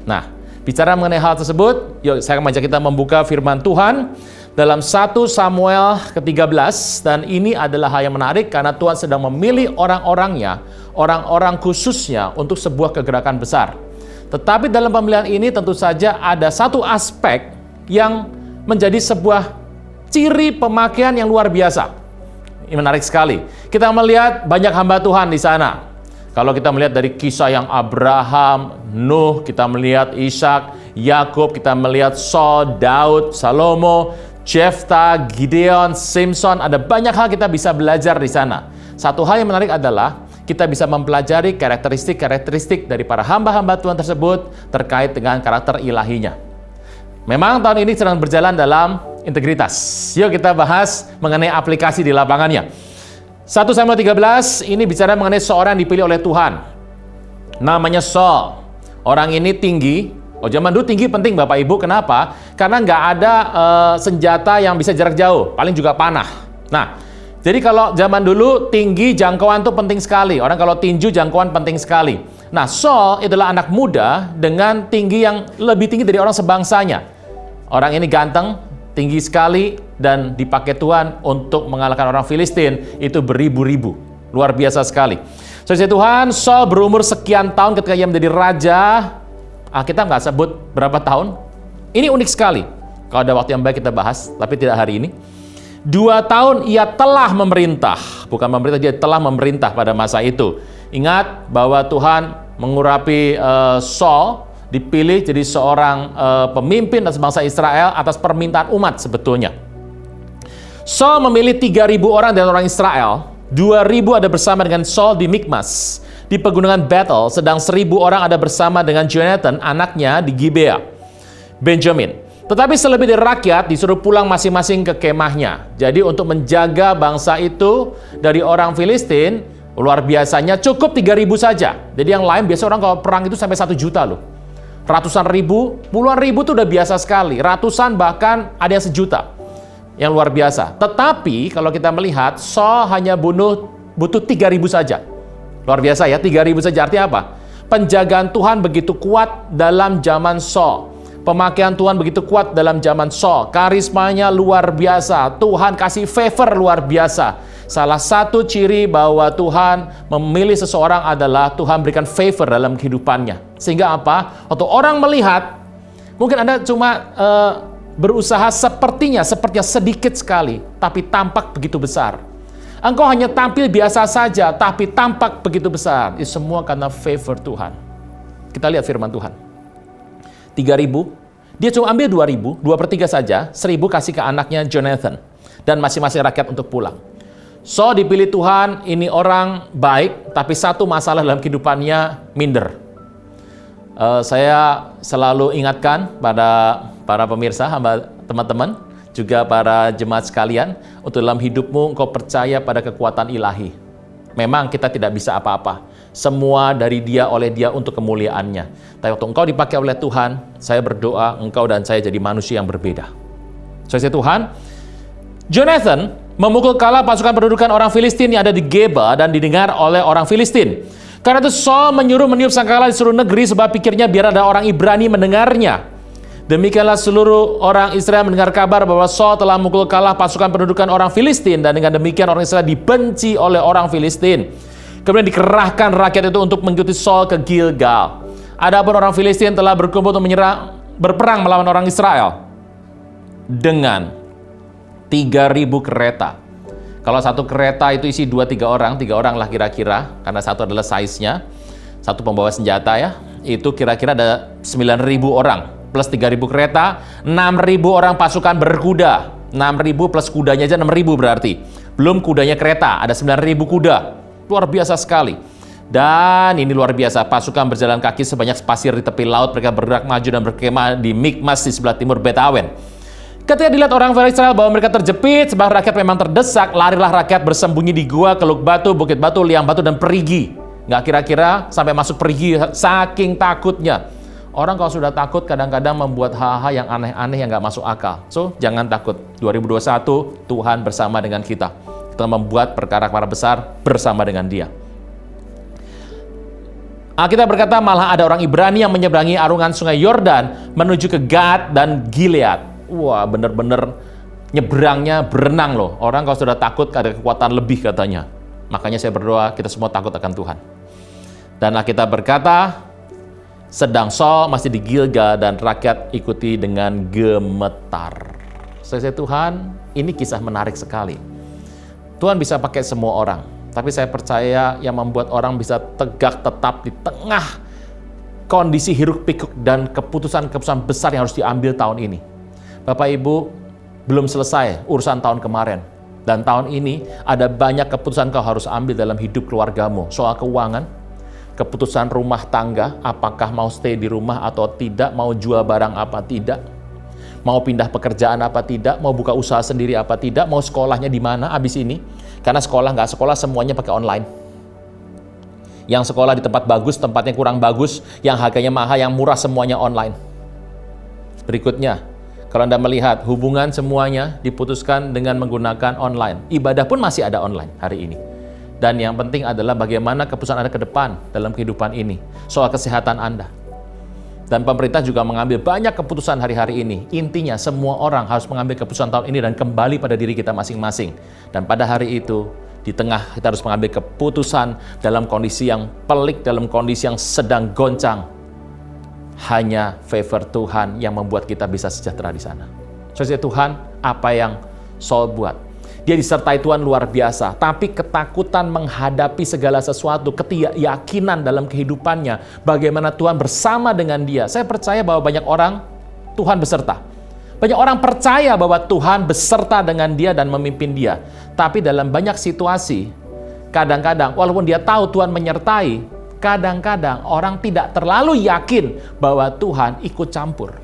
Nah, bicara mengenai hal tersebut, yuk saya mengajak kita membuka firman Tuhan dalam 1 Samuel ke-13, dan ini adalah hal yang menarik karena Tuhan sedang memilih orang-orangnya, orang-orang khususnya untuk sebuah kegerakan besar. Tetapi dalam pemilihan ini tentu saja ada satu aspek yang menjadi sebuah ciri pemakaian yang luar biasa. Ini menarik sekali. Kita melihat banyak hamba Tuhan di sana. Kalau kita melihat dari kisah yang Abraham, Nuh, kita melihat Ishak, Yakub, kita melihat Saul, Daud, Salomo, Jefta, Gideon, Simpson, ada banyak hal kita bisa belajar di sana. Satu hal yang menarik adalah kita bisa mempelajari karakteristik-karakteristik dari para hamba-hamba Tuhan tersebut terkait dengan karakter ilahinya. Memang tahun ini sedang berjalan dalam integritas. Yuk kita bahas mengenai aplikasi di lapangannya. 1 Samuel 13 ini bicara mengenai seorang yang dipilih oleh Tuhan. Namanya Saul. Orang ini tinggi. Zaman dulu tinggi penting Bapak Ibu. Kenapa? Karena nggak ada senjata yang bisa jarak jauh. Paling juga panah. Nah, jadi kalau zaman dulu tinggi jangkauan itu penting sekali. Orang kalau tinju jangkauan penting sekali. Nah, Saul adalah anak muda dengan tinggi yang lebih tinggi dari orang sebangsanya. Orang ini ganteng, tinggi sekali, dan dipakai Tuhan untuk mengalahkan orang Filistin itu beribu-ribu. Luar biasa sekali. Saudara Tuhan, Saul berumur sekian tahun ketika ia menjadi raja. Kita nggak sebut berapa tahun. Ini unik sekali. Kalau ada waktu yang baik kita bahas, tapi tidak hari ini. 2 tahun ia telah memerintah. Bukan memerintah, dia telah memerintah pada masa itu. Ingat bahwa Tuhan mengurapi Saul, dipilih jadi seorang pemimpin atas bangsa Israel atas permintaan umat sebetulnya. Saul memilih 3.000 orang dari orang Israel. 2.000 ada bersama dengan Saul di Mikmas, di pegunungan Bethel, sedang 1.000 orang ada bersama dengan Jonathan, anaknya di Gibea, Benjamin. Tetapi selebih dari rakyat disuruh pulang masing-masing ke kemahnya. Jadi untuk menjaga bangsa itu dari orang Filistin, luar biasanya cukup 3.000 saja. Jadi yang lain biasa orang kalau perang itu sampai 1 juta loh. Ratusan ribu, puluhan ribu itu udah biasa sekali. Ratusan bahkan ada yang 1 juta. Yang luar biasa. Tetapi kalau kita melihat Saul hanya butuh 3.000 saja. Luar biasa ya, 3.000 saja. Artinya apa? Penjagaan Tuhan begitu kuat dalam zaman Saul. Pemakaian Tuhan begitu kuat dalam zaman Saul. Karismanya luar biasa. Tuhan kasih favor luar biasa. Salah satu ciri bahwa Tuhan memilih seseorang adalah Tuhan berikan favor dalam kehidupannya. Sehingga apa? Waktu orang melihat, mungkin Anda cuma berusaha sepertinya sedikit sekali, tapi tampak begitu besar. Engkau hanya tampil biasa saja, tapi tampak begitu besar. Itu semua karena favor Tuhan. Kita lihat firman Tuhan. 3.000, dia cuma ambil 2.000, 2/3 saja, 1.000 kasih ke anaknya Jonathan, dan masing-masing rakyat untuk pulang. So dipilih Tuhan, ini orang baik, tapi satu masalah dalam kehidupannya, minder. Saya selalu ingatkan pada para pemirsa, teman-teman, juga para jemaat sekalian, untuk dalam hidupmu engkau percaya pada kekuatan ilahi. Memang kita tidak bisa apa-apa. Semua dari Dia, oleh Dia, untuk kemuliaannya. Tapi waktu engkau dipakai oleh Tuhan, saya berdoa engkau dan saya jadi manusia yang berbeda. Saudara Tuhan, Jonathan memukul kalah pasukan pendudukan orang Filistin yang ada di Geba dan didengar oleh orang Filistin. Karena itu Saul menyuruh meniup sangkakala di seluruh negeri sebab pikirnya biar ada orang Ibrani mendengarnya. Demikianlah seluruh orang Israel mendengar kabar bahwa Saul telah memukul kalah pasukan pendudukan orang Filistin, dan dengan demikian orang Israel dibenci oleh orang Filistin. Kemudian dikerahkan rakyat itu untuk mengikuti Saul ke Gilgal. Adapun orang Filistin telah berkumpul untuk berperang melawan orang Israel dengan 3.000 kereta. Kalau satu kereta itu isi 2-3 orang, 3 orang lah kira-kira, karena satu adalah size-nya, satu pembawa senjata ya, itu kira-kira ada 9.000 orang, plus 3.000 kereta, 6.000 orang pasukan berkuda. 6.000 plus kudanya aja 6.000 berarti. Belum kudanya kereta, ada 9.000 kuda. Luar biasa sekali. Dan ini luar biasa, pasukan berjalan kaki sebanyak pasir di tepi laut. Mereka bergerak maju dan berkemah di Mikmas di sebelah timur Bet-awen. Ketika dilihat orang Israel bahwa mereka terjepit, sebab rakyat memang terdesak, larilah rakyat bersembunyi di gua, Keluk Batu, Bukit Batu, Liang Batu, dan Perigi. Nggak kira-kira sampai masuk Perigi, saking takutnya. Orang kalau sudah takut kadang-kadang membuat hal-hal yang aneh-aneh yang nggak masuk akal. So, jangan takut. 2021, Tuhan bersama dengan kita. Kita membuat perkara-perkara besar bersama dengan Dia. Alkitab berkata malah ada orang Ibrani yang menyeberangi arungan sungai Yordan menuju ke Gad dan Gilead. Wah, bener-bener nyebrangnya berenang loh. Orang kalau sudah takut ada kekuatan lebih katanya. Makanya saya berdoa kita semua takut akan Tuhan. Dan Alkitab berkata, sedang Saul masih di Gilgal dan rakyat ikuti dengan gemetar. Saya Tuhan, ini kisah menarik sekali. Tuhan bisa pakai semua orang. Tapi saya percaya yang membuat orang bisa tegak tetap di tengah kondisi hiruk pikuk dan keputusan-keputusan besar yang harus diambil tahun ini. Bapak Ibu, belum selesai urusan tahun kemarin. Dan tahun ini ada banyak keputusan kau harus ambil dalam hidup keluargamu. Soal keuangan, keputusan rumah tangga, apakah mau stay di rumah atau tidak, mau jual barang apa tidak, mau pindah pekerjaan apa tidak, mau buka usaha sendiri apa tidak, mau sekolahnya di mana abis ini. Karena sekolah nggak sekolah semuanya pakai online. Yang sekolah di tempat bagus, tempatnya kurang bagus, yang harganya mahal, yang murah semuanya online. Berikutnya, kalau Anda melihat hubungan semuanya diputuskan dengan menggunakan online. Ibadah pun masih ada online hari ini. Dan yang penting adalah bagaimana keputusan Anda ke depan dalam kehidupan ini. Soal kesehatan Anda. Dan pemerintah juga mengambil banyak keputusan hari-hari ini. Intinya semua orang harus mengambil keputusan tahun ini dan kembali pada diri kita masing-masing. Dan pada hari itu, di tengah kita harus mengambil keputusan dalam kondisi yang pelik, dalam kondisi yang sedang goncang. Hanya favor Tuhan yang membuat kita bisa sejahtera di sana. Saudara Tuhan, apa yang Saul buat? Dia disertai Tuhan luar biasa, tapi ketakutan menghadapi segala sesuatu, ketidakyakinan dalam kehidupannya, bagaimana Tuhan bersama dengan dia. Saya percaya bahwa banyak orang Tuhan beserta. Banyak orang percaya bahwa Tuhan beserta dengan dia dan memimpin dia. Tapi dalam banyak situasi, kadang-kadang walaupun dia tahu Tuhan menyertai, kadang-kadang orang tidak terlalu yakin bahwa Tuhan ikut campur.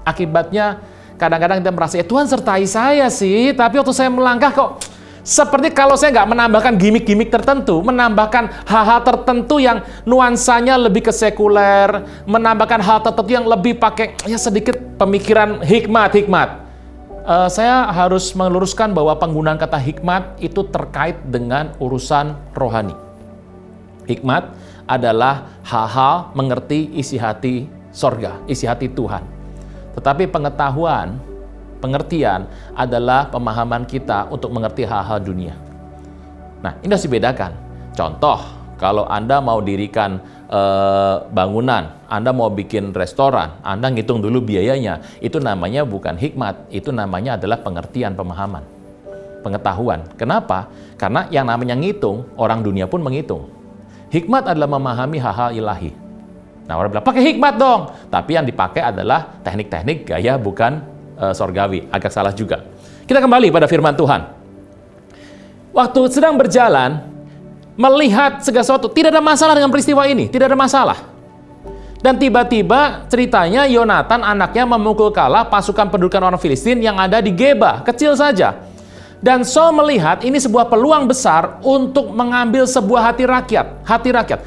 Akibatnya, kadang-kadang kita merasa, ya Tuhan sertai saya sih, tapi waktu saya melangkah kok seperti kalau saya nggak menambahkan gimmick-gimmick tertentu, menambahkan hal-hal tertentu yang nuansanya lebih ke sekuler, menambahkan hal tertentu yang lebih pakai ya sedikit pemikiran hikmat. Saya harus meluruskan bahwa penggunaan kata hikmat itu terkait dengan urusan rohani. Hikmat adalah hal-hal mengerti isi hati sorga, isi hati Tuhan. Tetapi pengetahuan, pengertian adalah pemahaman kita untuk mengerti hal-hal dunia. Nah, ini harus dibedakan. Contoh, kalau Anda mau dirikan bangunan, Anda mau bikin restoran, Anda ngitung dulu biayanya, itu namanya bukan hikmat, itu namanya adalah pengertian, pemahaman, pengetahuan. Kenapa? Karena yang namanya ngitung, orang dunia pun menghitung. Hikmat adalah memahami hal-hal ilahi. Nah, orang bilang, pakai hikmat dong. Tapi yang dipakai adalah teknik-teknik gaya bukan sorgawi. Agak salah juga. Kita kembali pada firman Tuhan. Waktu sedang berjalan, melihat segala sesuatu, tidak ada masalah dengan peristiwa ini. Tidak ada masalah. Dan tiba-tiba ceritanya Yonatan anaknya memukul kalah pasukan pendudukan orang Filistin yang ada di Geba. Kecil saja. Dan Saul melihat ini sebuah peluang besar untuk mengambil sebuah hati rakyat. Hati rakyat.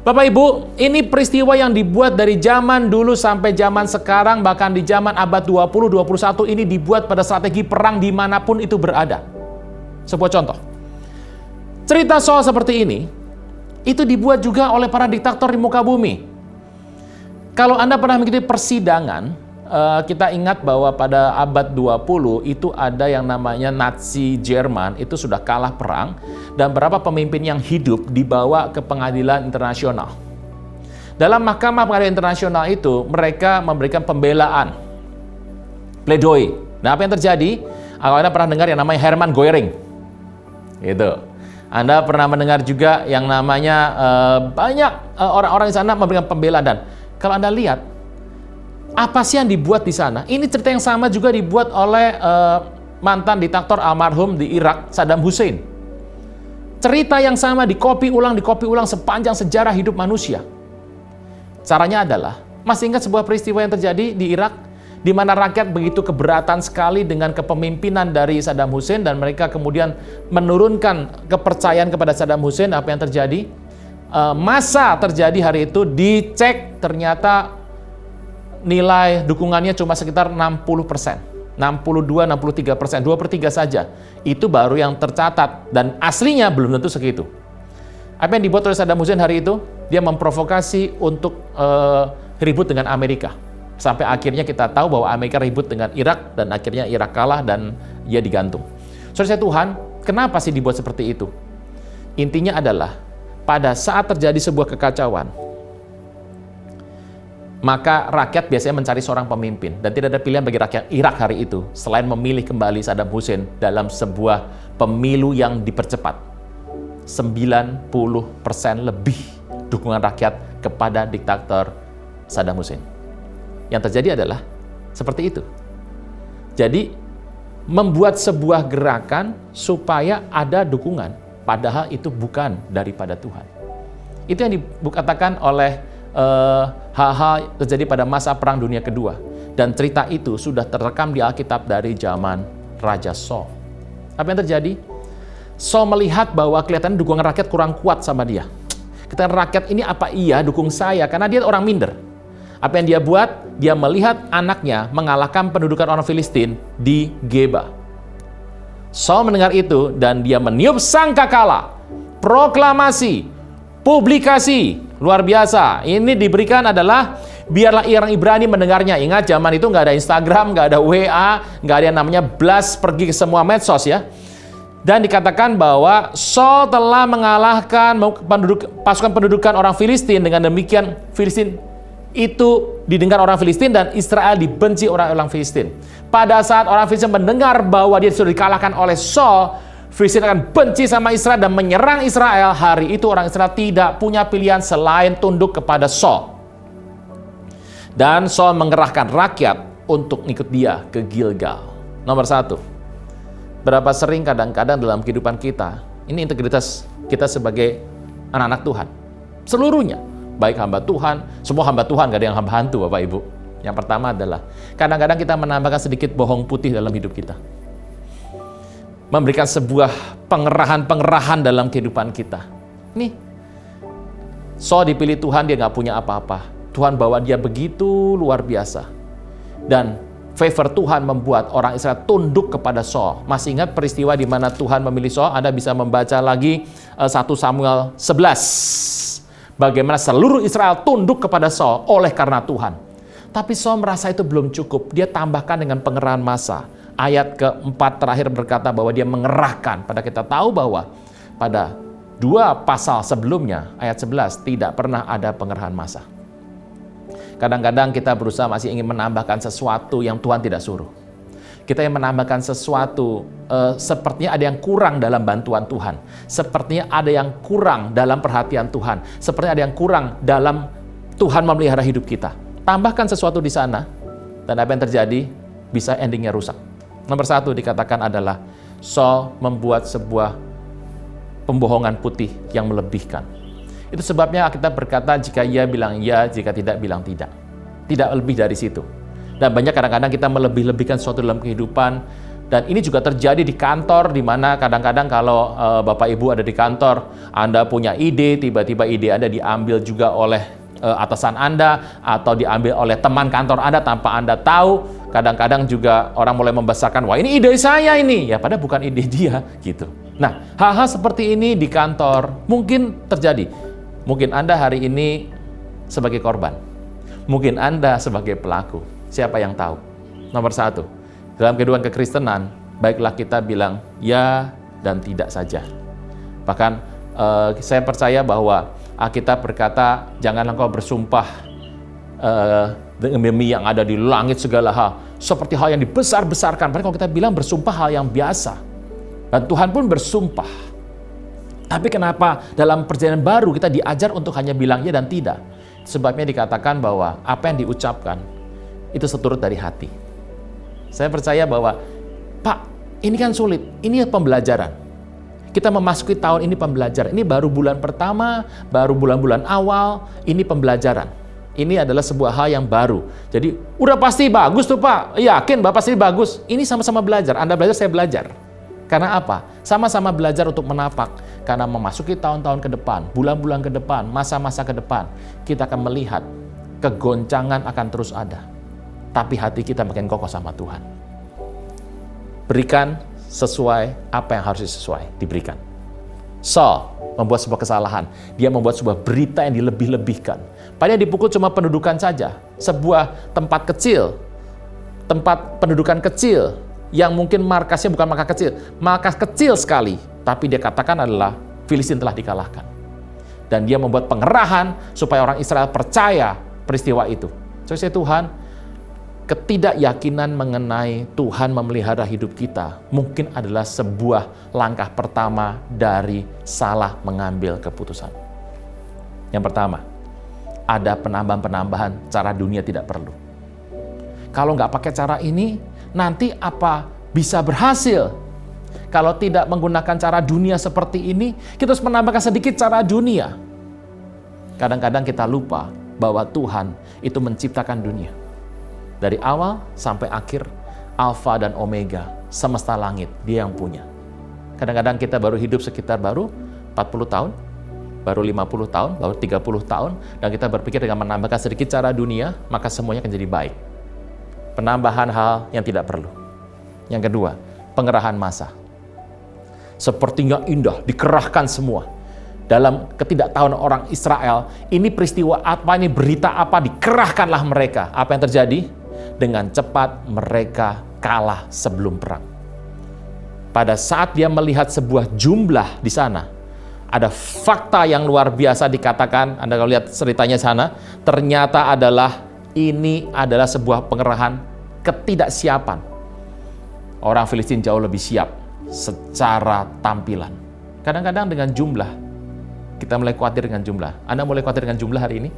Bapak Ibu, ini peristiwa yang dibuat dari zaman dulu sampai zaman sekarang, bahkan di zaman abad 20-21 ini dibuat pada strategi perang dimanapun itu berada. Sebuah contoh. Cerita Saul seperti ini, itu dibuat juga oleh para diktator di muka bumi. Kalau Anda pernah mengikuti persidangan, kita ingat bahwa pada abad 20 itu ada yang namanya Nazi Jerman, itu sudah kalah perang, dan beberapa pemimpin yang hidup dibawa ke pengadilan internasional. Dalam mahkamah pengadilan internasional itu, mereka memberikan pembelaan, pledoi. Nah, apa yang terjadi? Anda pernah dengar yang namanya Hermann Göring. Gitu. Anda pernah mendengar juga yang namanya banyak orang-orang di sana memberikan pembelaan. Dan kalau Anda lihat, apa sih yang dibuat di sana? Ini cerita yang sama juga dibuat oleh mantan diktator almarhum di Irak, Saddam Hussein. Cerita yang sama dikopi ulang sepanjang sejarah hidup manusia. Caranya adalah, masih ingat sebuah peristiwa yang terjadi di Irak, di mana rakyat begitu keberatan sekali dengan kepemimpinan dari Saddam Hussein dan mereka kemudian menurunkan kepercayaan kepada Saddam Hussein. Apa yang terjadi? Masa terjadi hari itu dicek, ternyata nilai dukungannya cuma sekitar 60%, 62-63%, 2/3 saja. Itu baru yang tercatat dan aslinya belum tentu segitu. Apa yang dibuat oleh Saddam Hussein hari itu? Dia memprovokasi untuk ribut dengan Amerika. Sampai akhirnya kita tahu bahwa Amerika ribut dengan Irak dan akhirnya Irak kalah dan ia digantung. Saudara Tuhan, kenapa sih dibuat seperti itu? Intinya adalah pada saat terjadi sebuah kekacauan, maka rakyat biasanya mencari seorang pemimpin dan tidak ada pilihan bagi rakyat Irak hari itu selain memilih kembali Saddam Hussein dalam sebuah pemilu yang dipercepat. 90% lebih dukungan rakyat kepada diktator Saddam Hussein. Yang terjadi adalah seperti itu. Jadi membuat sebuah gerakan supaya ada dukungan, padahal itu bukan daripada Tuhan. Itu yang dikatakan oleh hal-hal terjadi pada masa Perang Dunia Kedua. Dan cerita itu sudah terekam di Alkitab dari zaman Raja Saul. Apa yang terjadi? Saul melihat bahwa kelihatan dukungan rakyat kurang kuat sama dia. Kata rakyat, ini apa iya dukung saya? Karena dia orang minder. Apa yang dia buat? Dia melihat anaknya mengalahkan pendudukan orang Filistin di Geba. Saul mendengar itu dan dia meniup sangkakala, proklamasi, publikasi, luar biasa. Ini diberikan adalah biarlah orang Ibrani mendengarnya. Ingat zaman itu nggak ada Instagram, nggak ada WA, nggak ada yang namanya blast pergi ke semua medsos ya. Dan dikatakan bahwa Saul telah mengalahkan pasukan pendudukan orang Filistin. Dengan demikian Filistin itu didengar orang Filistin dan Israel dibenci orang Filistin. Pada saat orang Filistin mendengar bahwa dia sudah dikalahkan oleh Saul, Filistin akan benci sama Israel dan menyerang Israel. Hari itu orang Israel tidak punya pilihan selain tunduk kepada Saul. Dan Saul mengerahkan rakyat untuk ikut dia ke Gilgal. Nomor 1. Berapa sering kadang-kadang dalam kehidupan kita, ini integritas kita sebagai anak-anak Tuhan. Seluruhnya, baik hamba Tuhan, semua hamba Tuhan, gak ada yang hamba hantu Bapak Ibu. Yang pertama adalah, kadang-kadang kita menambahkan sedikit bohong putih dalam hidup kita. Memberikan sebuah pengerahan-pengerahan dalam kehidupan kita. Nih, Saul dipilih Tuhan, dia gak punya apa-apa. Tuhan bawa dia begitu luar biasa. Dan favor Tuhan membuat orang Israel tunduk kepada Saul. Masih ingat peristiwa di mana Tuhan memilih Saul? Anda bisa membaca lagi 1 Samuel 11. Bagaimana seluruh Israel tunduk kepada Saul oleh karena Tuhan. Tapi Saul merasa itu belum cukup. Dia tambahkan dengan pengerahan massa. Ayat keempat terakhir berkata bahwa dia mengerahkan. Pada kita tahu bahwa pada 2 pasal sebelumnya, ayat 11, tidak pernah ada pengerahan massa. Kadang-kadang kita berusaha masih ingin menambahkan sesuatu yang Tuhan tidak suruh. Kita yang menambahkan sesuatu, sepertinya ada yang kurang dalam bantuan Tuhan. Sepertinya ada yang kurang dalam perhatian Tuhan. Sepertinya ada yang kurang dalam Tuhan memelihara hidup kita. Tambahkan sesuatu di sana, dan apa yang terjadi bisa endingnya rusak. Nomor 1 dikatakan adalah Saul membuat sebuah pembohongan putih yang melebihkan. Itu sebabnya kita berkata jika ya bilang ya, jika tidak bilang tidak. Tidak lebih dari situ. Dan banyak kadang-kadang kita melebih-lebihkan sesuatu dalam kehidupan. Dan ini juga terjadi di kantor, di mana kadang-kadang kalau Bapak Ibu ada di kantor, Anda punya ide, tiba-tiba ide Anda diambil juga oleh atasan Anda, atau diambil oleh teman kantor Anda tanpa Anda tahu. Kadang-kadang juga orang mulai membesarkan, wah ini ide saya ini. Ya padahal bukan ide dia gitu. Nah, hal-hal seperti ini di kantor mungkin terjadi. Mungkin Anda hari ini sebagai korban. Mungkin Anda sebagai pelaku. Siapa yang tahu? Nomor 1, dalam kehidupan kekristenan, baiklah kita bilang ya dan tidak saja. Bahkan saya percaya bahwa Alkitab berkata, janganlah engkau bersumpah demi yang ada di langit segala hal. Seperti hal yang dibesar-besarkan. Padahal kalau kita bilang bersumpah hal yang biasa. Dan Tuhan pun bersumpah. Tapi kenapa dalam perjanjian baru kita diajar untuk hanya bilang ya dan tidak? Sebabnya dikatakan bahwa apa yang diucapkan itu seturut dari hati. Saya percaya bahwa, Pak, Ini kan sulit, ini pembelajaran. Kita memasuki tahun ini pembelajaran. Ini baru bulan pertama, baru bulan-bulan awal, ini pembelajaran. Ini adalah sebuah hal yang baru. Jadi, udah pasti bagus tuh Pak. Yakin Bapak pasti bagus. Ini sama-sama belajar. Anda belajar, saya belajar. Karena apa? Sama-sama belajar untuk menapak. Karena memasuki tahun-tahun ke depan, bulan-bulan ke depan, masa-masa ke depan, kita akan melihat kegoncangan akan terus ada. Tapi hati kita makin kokoh sama Tuhan. Berikan sesuai apa yang harus diberikan. Saul membuat sebuah kesalahan. Dia membuat sebuah berita yang dilebih-lebihkan. Padahal dipukul cuma pendudukan saja. Sebuah tempat kecil, tempat pendudukan kecil, yang mungkin markasnya bukan markas kecil sekali. Tapi dia katakan adalah Filistin telah dikalahkan. Dan dia membuat pengerahan supaya orang Israel percaya peristiwa itu. Saudara Tuhan, ketidakyakinan mengenai Tuhan memelihara hidup kita mungkin adalah sebuah langkah pertama dari salah mengambil keputusan. Yang pertama, ada penambahan-penambahan cara dunia tidak perlu. Kalau nggak pakai cara ini, nanti apa bisa berhasil? Kalau tidak menggunakan cara dunia seperti ini, kita harus menambahkan sedikit cara dunia. Kadang-kadang kita lupa bahwa Tuhan itu menciptakan dunia. Dari awal sampai akhir, Alfa dan Omega, semesta langit, Dia yang punya. Kadang-kadang kita baru hidup sekitar baru 40 tahun, baru 50 tahun, baru 30 tahun, dan kita berpikir dengan menambahkan sedikit cara dunia, maka semuanya akan jadi baik. Penambahan hal yang tidak perlu. Yang kedua, pengerahan massa. Sepertinya indah, dikerahkan semua. Dalam ketidaktahuan orang Israel, ini peristiwa apa, ini berita apa, dikerahkanlah mereka. Apa yang terjadi? Dengan cepat mereka kalah sebelum perang. Pada saat dia melihat sebuah jumlah di sana, ada fakta yang luar biasa dikatakan, Anda kalau lihat ceritanya sana, ternyata ini adalah sebuah pengerahan ketidaksiapan. Orang Filistin jauh lebih siap secara tampilan. Kadang-kadang dengan jumlah, kita mulai khawatir dengan jumlah. Anda mulai khawatir dengan jumlah hari ini?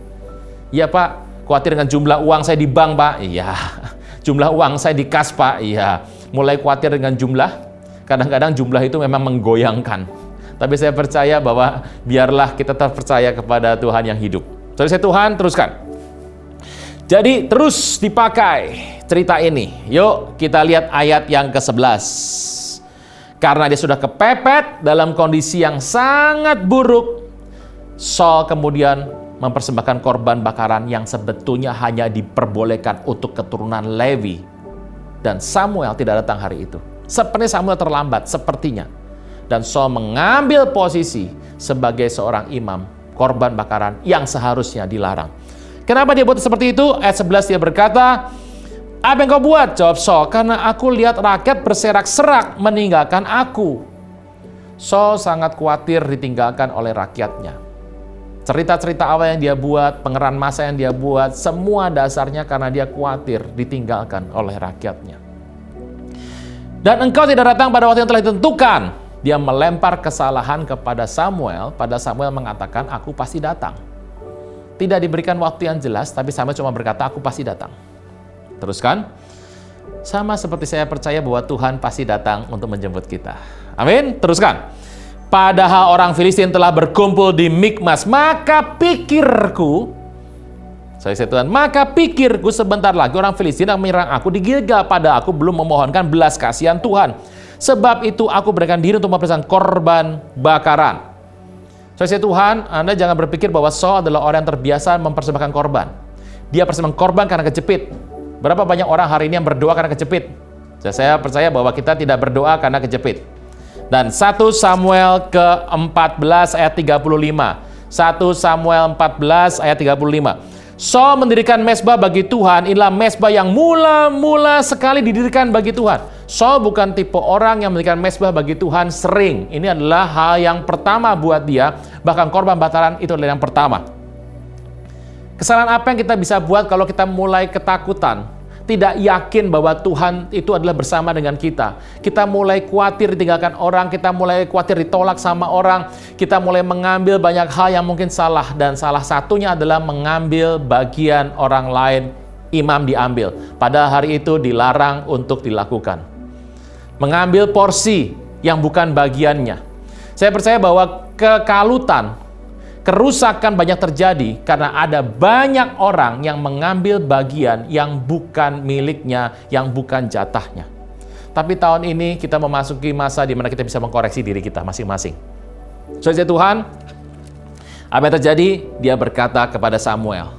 Iya Pak, khawatir dengan jumlah uang saya di bank Pak? Iya. Jumlah uang saya di kas Pak? Iya. Mulai khawatir dengan jumlah? Kadang-kadang jumlah itu memang menggoyangkan. Tapi saya percaya bahwa biarlah kita tetap percaya kepada Tuhan yang hidup. Saudara saya Tuhan, teruskan. Jadi terus dipakai cerita ini. Yuk kita lihat ayat yang ke-11. Karena dia sudah kepepet dalam kondisi yang sangat buruk, Saul kemudian mempersembahkan korban bakaran yang sebetulnya hanya diperbolehkan untuk keturunan Lewi. Dan Samuel tidak datang hari itu. Sepertinya Samuel terlambat, sepertinya. Dan Saul mengambil posisi sebagai seorang imam korban bakaran yang seharusnya dilarang. Kenapa dia buat seperti itu? Ayat 11 dia berkata, apa yang kau buat? Jawab Saul, karena aku lihat rakyat berserak-serak meninggalkan aku. Saul sangat khawatir ditinggalkan oleh rakyatnya. Cerita-cerita awal yang dia buat, pengerahan massa yang dia buat, semua dasarnya karena dia khawatir ditinggalkan oleh rakyatnya. Dan engkau tidak datang pada waktu yang telah ditentukan. Dia melempar kesalahan kepada Samuel, pada Samuel mengatakan, aku pasti datang. Tidak diberikan waktu yang jelas, tapi Samuel cuma berkata, aku pasti datang. Teruskan. Sama seperti saya percaya bahwa Tuhan pasti datang untuk menjemput kita. Amin. Teruskan. Padahal orang Filistin telah berkumpul di Mikmas, maka pikirku, maka pikirku sebentar lagi orang Filistin akan menyerang aku di Gilgal, pada aku belum memohonkan belas kasihan Tuhan. Sebab itu aku berikan diri untuk mempersembahkan korban bakaran. Saudara Tuhan, Anda jangan berpikir bahwa Saul adalah orang yang terbiasa mempersembahkan korban. Dia persembahkan korban karena kejepit. Berapa banyak orang hari ini yang berdoa karena kejepit? Saya percaya bahwa kita tidak berdoa karena kejepit. Dan 1 Samuel ke-14 ayat 35. 1 Samuel 14 ayat 35. Saul mendirikan mezbah bagi Tuhan. Inilah mezbah yang mula-mula sekali didirikan bagi Tuhan. Saul bukan tipe orang yang mendirikan mezbah bagi Tuhan sering. Ini adalah hal yang pertama buat dia. Bahkan korban bakaran itu adalah yang pertama. Kesalahan apa yang kita bisa buat kalau kita mulai ketakutan? Tidak yakin bahwa Tuhan itu adalah bersama dengan kita. Kita mulai khawatir ditinggalkan orang, kita mulai khawatir ditolak sama orang, kita mulai mengambil banyak hal yang mungkin salah, dan salah satunya adalah mengambil bagian orang lain. Imam diambil, padahal hari itu dilarang untuk dilakukan. mengambil porsi yang bukan bagiannya. Saya percaya bahwa kekalutan, kerusakan banyak terjadi karena ada banyak orang yang mengambil bagian yang bukan miliknya, yang bukan jatahnya. Tapi tahun ini kita memasuki masa di mana kita bisa mengkoreksi diri kita masing-masing. Saudara Tuhan, apa yang terjadi? Dia berkata kepada Samuel,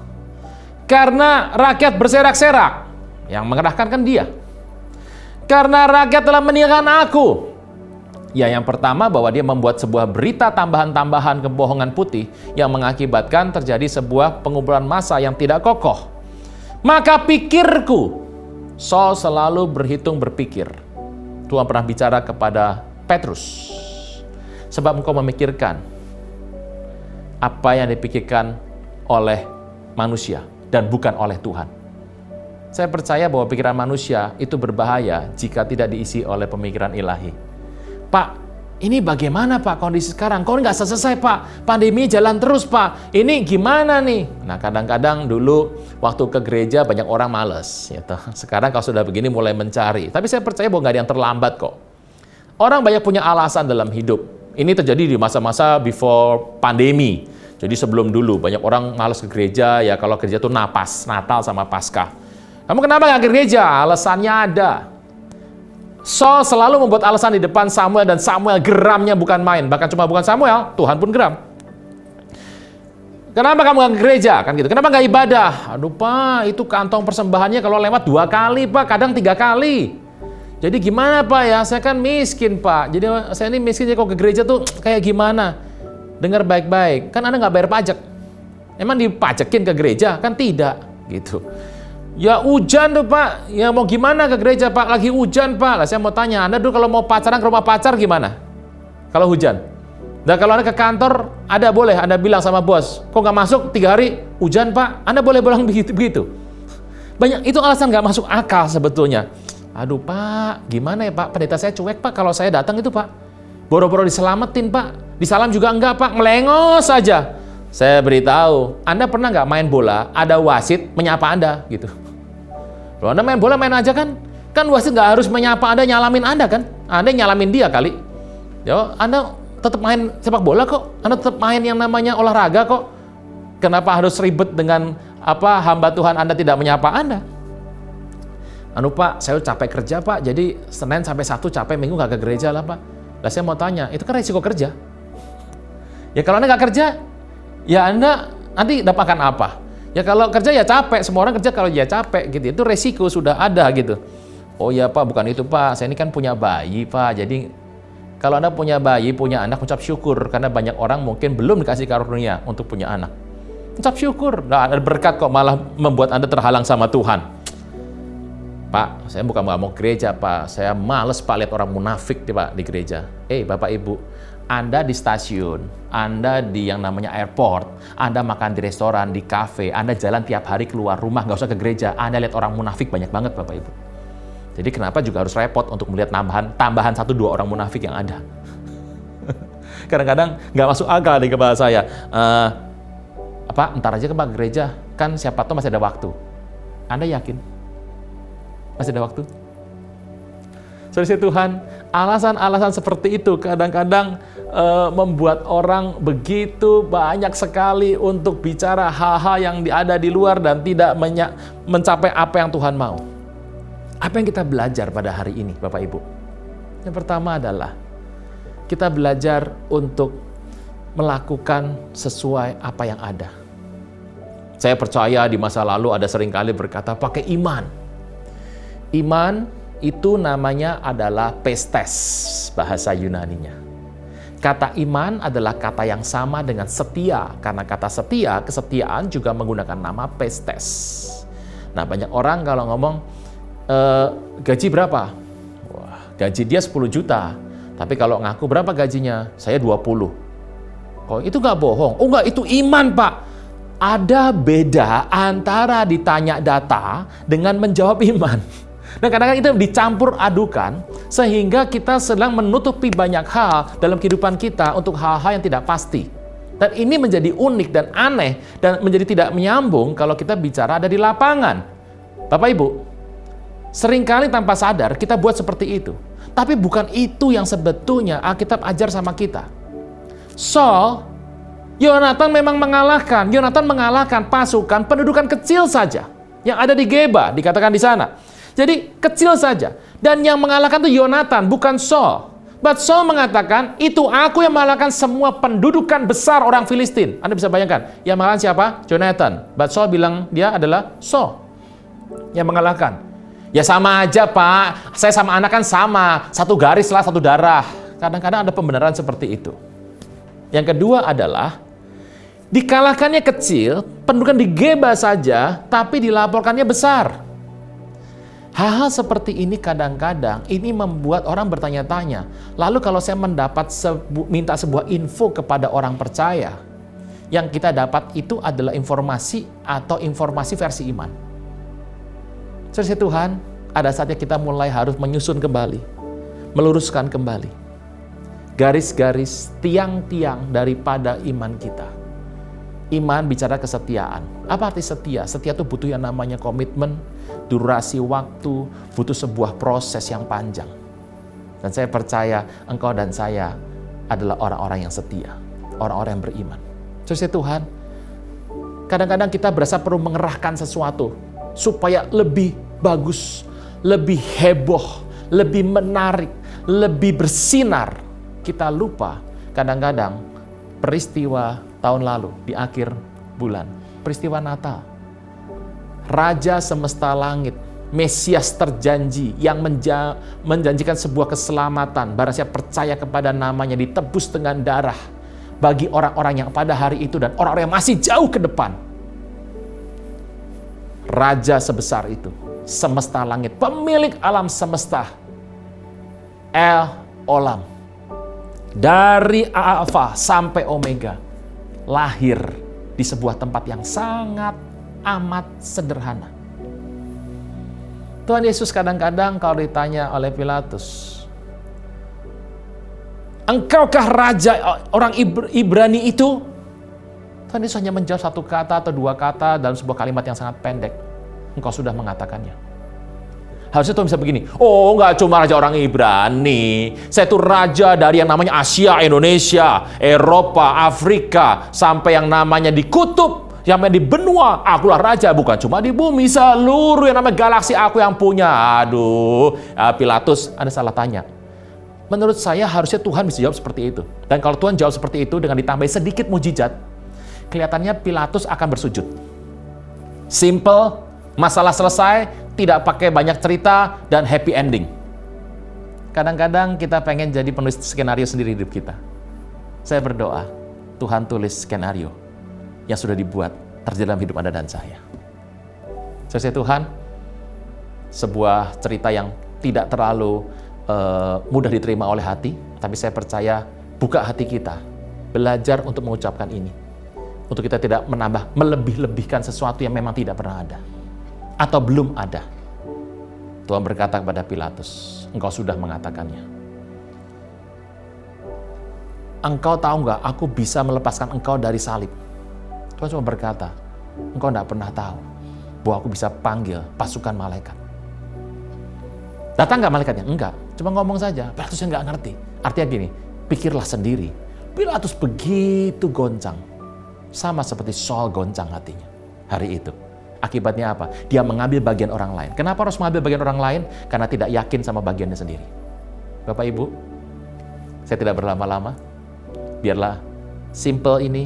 karena rakyat berserak-serak, yang mengerahkan kan dia. Karena rakyat telah meninggalkan aku. Ya, yang pertama bahwa dia membuat sebuah berita tambahan-tambahan kebohongan putih yang mengakibatkan terjadi sebuah pengumpulan massa yang tidak kokoh. Maka pikirku, Saul selalu berpikir. Tuhan pernah bicara kepada Petrus, sebab engkau memikirkan apa yang dipikirkan oleh manusia dan bukan oleh Tuhan. Saya percaya bahwa pikiran manusia itu berbahaya jika tidak diisi oleh pemikiran ilahi. Pak, ini bagaimana Pak kondisi sekarang? Kok nggak selesai Pak? Pandemi jalan terus Pak. Ini gimana nih? Nah, kadang-kadang dulu waktu ke gereja banyak orang males. Gitu. Sekarang kalau sudah begini mulai mencari. Tapi saya percaya bahwa nggak ada yang terlambat kok. Orang banyak punya alasan dalam hidup. Ini terjadi di masa-masa before pandemi. Jadi sebelum dulu banyak orang males ke gereja. Ya kalau gereja tuh Natal sama Paskah. Kamu kenapa nggak ke gereja? Alasannya ada. Saul selalu membuat alasan di depan Samuel dan Samuel geramnya bukan main. Bahkan cuma bukan Samuel, Tuhan pun geram. Kenapa kamu nggak ke gereja? Kan gitu. Kenapa nggak ibadah? Aduh Pak, itu kantong persembahannya kalau lewat 2 kali Pak, kadang 3 kali. Jadi gimana Pak ya? Saya kan miskin Pak. Jadi saya ini miskin, jadi kalau ke gereja tuh kayak gimana? Dengar baik-baik. Kan Anda nggak bayar pajak. Emang dipajakin ke gereja? Kan tidak. Gitu. Ya hujan tuh Pak, ya mau gimana ke gereja Pak, lagi hujan Pak. Lah saya mau tanya, Anda dulu kalau mau pacaran ke rumah pacar gimana? Kalau hujan. Nah kalau Anda ke kantor, ada boleh Anda bilang sama bos, kok nggak masuk 3 hari, hujan Pak, Anda boleh bilang begitu. Banyak, itu alasan nggak masuk akal sebetulnya. Aduh Pak, gimana ya Pak, pendeta saya cuek Pak, kalau saya datang itu Pak. Boro-boro diselamatin Pak, disalam juga enggak Pak, melengos saja. Saya beritahu, Anda pernah nggak main bola, ada wasit menyapa Anda gitu. Kalau Anda main bola, main aja kan? Kan wasit nggak harus menyapa Anda, nyalamin Anda kan? Anda nyalamin dia kali. Ya, Anda tetap main sepak bola kok. Anda tetap main yang namanya olahraga kok. Kenapa harus ribet dengan hamba Tuhan Anda tidak menyapa Anda? Anu Pak, saya capek kerja Pak, jadi Senin sampai Sabtu capek, Minggu nggak ke gereja lah Pak. Lah saya mau tanya, itu kan resiko kerja. Ya kalau Anda nggak kerja, ya Anda nanti dapatkan apa? Ya kalau kerja ya capek, semua orang kerja kalau ya capek gitu. Itu resiko sudah ada gitu. Oh ya Pak, bukan itu Pak, saya ini kan punya bayi Pak. Jadi kalau Anda punya bayi, punya anak, ucap syukur. Karena banyak orang mungkin belum dikasih karunia untuk punya anak. Ucap syukur, nah, ada berkat kok, malah membuat Anda terhalang sama Tuhan. Pak, saya bukan nggak mau gereja Pak, saya males Pak lihat orang munafik Pak di gereja. Bapak Ibu, Anda di stasiun, Anda di yang namanya airport, Anda makan di restoran, di kafe, Anda jalan tiap hari keluar rumah, nggak usah ke gereja, Anda lihat orang munafik banyak banget Bapak Ibu. Jadi kenapa juga harus repot untuk melihat tambahan 1-2 orang munafik yang ada? Kadang-kadang nggak masuk akal di kepala saya. Ntar aja ke gereja, kan siapa tahu masih ada waktu. Anda yakin? Masih ada waktu? Saudara Tuhan, alasan-alasan seperti itu kadang-kadang membuat orang begitu banyak sekali untuk bicara hal-hal yang ada di luar dan tidak mencapai apa yang Tuhan mau. Apa yang kita belajar pada hari ini, Bapak Ibu? Yang pertama adalah kita belajar untuk melakukan sesuai apa yang ada. Saya percaya di masa lalu ada seringkali berkata pakai iman. Iman itu namanya adalah pistes, bahasa Yunaninya. Kata iman adalah kata yang sama dengan setia, karena kata setia, kesetiaan juga menggunakan nama pistes. Nah, banyak orang kalau ngomong, gaji berapa? Wah, gaji dia 10 juta. Tapi kalau ngaku berapa gajinya? Saya 20. Kok itu nggak bohong? Oh nggak, itu iman Pak. Ada beda antara ditanya data dengan menjawab iman. Nah kadang-kadang itu dicampur adukan sehingga kita sedang menutupi banyak hal dalam kehidupan kita untuk hal-hal yang tidak pasti. Dan ini menjadi unik dan aneh dan menjadi tidak menyambung kalau kita bicara ada di lapangan. Bapak Ibu, seringkali tanpa sadar kita buat seperti itu. Tapi bukan itu yang sebetulnya Alkitab ajar sama kita. Yonatan memang mengalahkan. Yonatan mengalahkan pasukan pendudukan kecil saja yang ada di Geba, dikatakan di sana. Jadi kecil saja. Dan yang mengalahkan itu Yonatan, bukan Saul. But Saul mengatakan, itu aku yang mengalahkan semua pendudukan besar orang Filistin. Anda bisa bayangkan, yang mengalahkan siapa? Jonathan. But Saul bilang dia adalah Saul yang mengalahkan. Ya sama aja Pak, saya sama anak kan sama. Satu garis lah, satu darah. Kadang-kadang ada pembenaran seperti itu. Yang kedua adalah, dikalahkannya kecil, pendudukan di Geba saja, tapi dilaporkannya besar. Hal-hal seperti ini kadang-kadang ini membuat orang bertanya-tanya. Lalu kalau saya minta sebuah info kepada orang percaya, yang kita dapat itu adalah informasi atau informasi versi iman. Saudara Tuhan, ada saatnya kita mulai harus menyusun kembali, meluruskan kembali garis-garis, tiang-tiang daripada iman kita. Iman bicara kesetiaan. Apa arti setia? Setia itu butuh yang namanya komitmen, durasi waktu, butuh sebuah proses yang panjang. Dan saya percaya engkau dan saya adalah orang-orang yang setia, orang-orang yang beriman. Saudara Tuhan, kadang-kadang kita berasa perlu mengerahkan sesuatu supaya lebih bagus, lebih heboh, lebih menarik, lebih bersinar. Kita lupa kadang-kadang peristiwa tahun lalu di akhir bulan, peristiwa Natal. Raja semesta langit, Mesias terjanji yang menjanjikan sebuah keselamatan, barang siapa percaya kepada namanya ditebus dengan darah bagi orang-orang yang pada hari itu dan orang-orang yang masih jauh ke depan. Raja sebesar itu, semesta langit, pemilik alam semesta, El Olam, dari Alfa sampai Omega, lahir di sebuah tempat yang sangat amat sederhana. Tuhan Yesus kadang-kadang kalau ditanya oleh Pilatus, engkaukah raja orang Ibrani itu? Tuhan Yesus hanya menjawab satu kata atau dua kata dalam sebuah kalimat yang sangat pendek. Engkau sudah mengatakannya. Harusnya Tuhan bisa begini, oh nggak cuma raja orang Ibrani, saya itu raja dari yang namanya Asia, Indonesia, Eropa, Afrika, sampai yang namanya di kutub, yang namanya di benua, akulah raja, bukan cuma di bumi, seluruh yang namanya galaksi aku yang punya. Aduh, Pilatus, Anda salah tanya. Menurut saya harusnya Tuhan bisa jawab seperti itu. Dan kalau Tuhan jawab seperti itu dengan ditambahi sedikit mujizat, kelihatannya Pilatus akan bersujud. Simple, masalah selesai, tidak pakai banyak cerita, dan happy ending. Kadang-kadang kita pengen jadi penulis skenario sendiri hidup kita. Saya berdoa, Tuhan tulis skenario yang sudah dibuat terjadi dalam hidup Anda dan saya. Saya Tuhan, sebuah cerita yang tidak terlalu mudah diterima oleh hati, tapi saya percaya buka hati kita, belajar untuk mengucapkan ini. Untuk kita tidak menambah, melebih-lebihkan sesuatu yang memang tidak pernah ada. Atau belum ada. Tuhan berkata kepada Pilatus, engkau sudah mengatakannya. Engkau tahu nggak, aku bisa melepaskan engkau dari salib. Tuhan cuma berkata, engkau tidak pernah tahu bahwa aku bisa panggil pasukan malaikat. Datang nggak malaikatnya? Enggak, cuma ngomong saja. Pilatusnya nggak ngerti. Artinya gini, pikirlah sendiri. Pilatus begitu goncang. Sama seperti Saul goncang hatinya hari itu. Akibatnya apa? Dia mengambil bagian orang lain. Kenapa harus mengambil bagian orang lain? Karena tidak yakin sama bagiannya sendiri. Bapak Ibu, saya tidak berlama-lama. Biarlah simple ini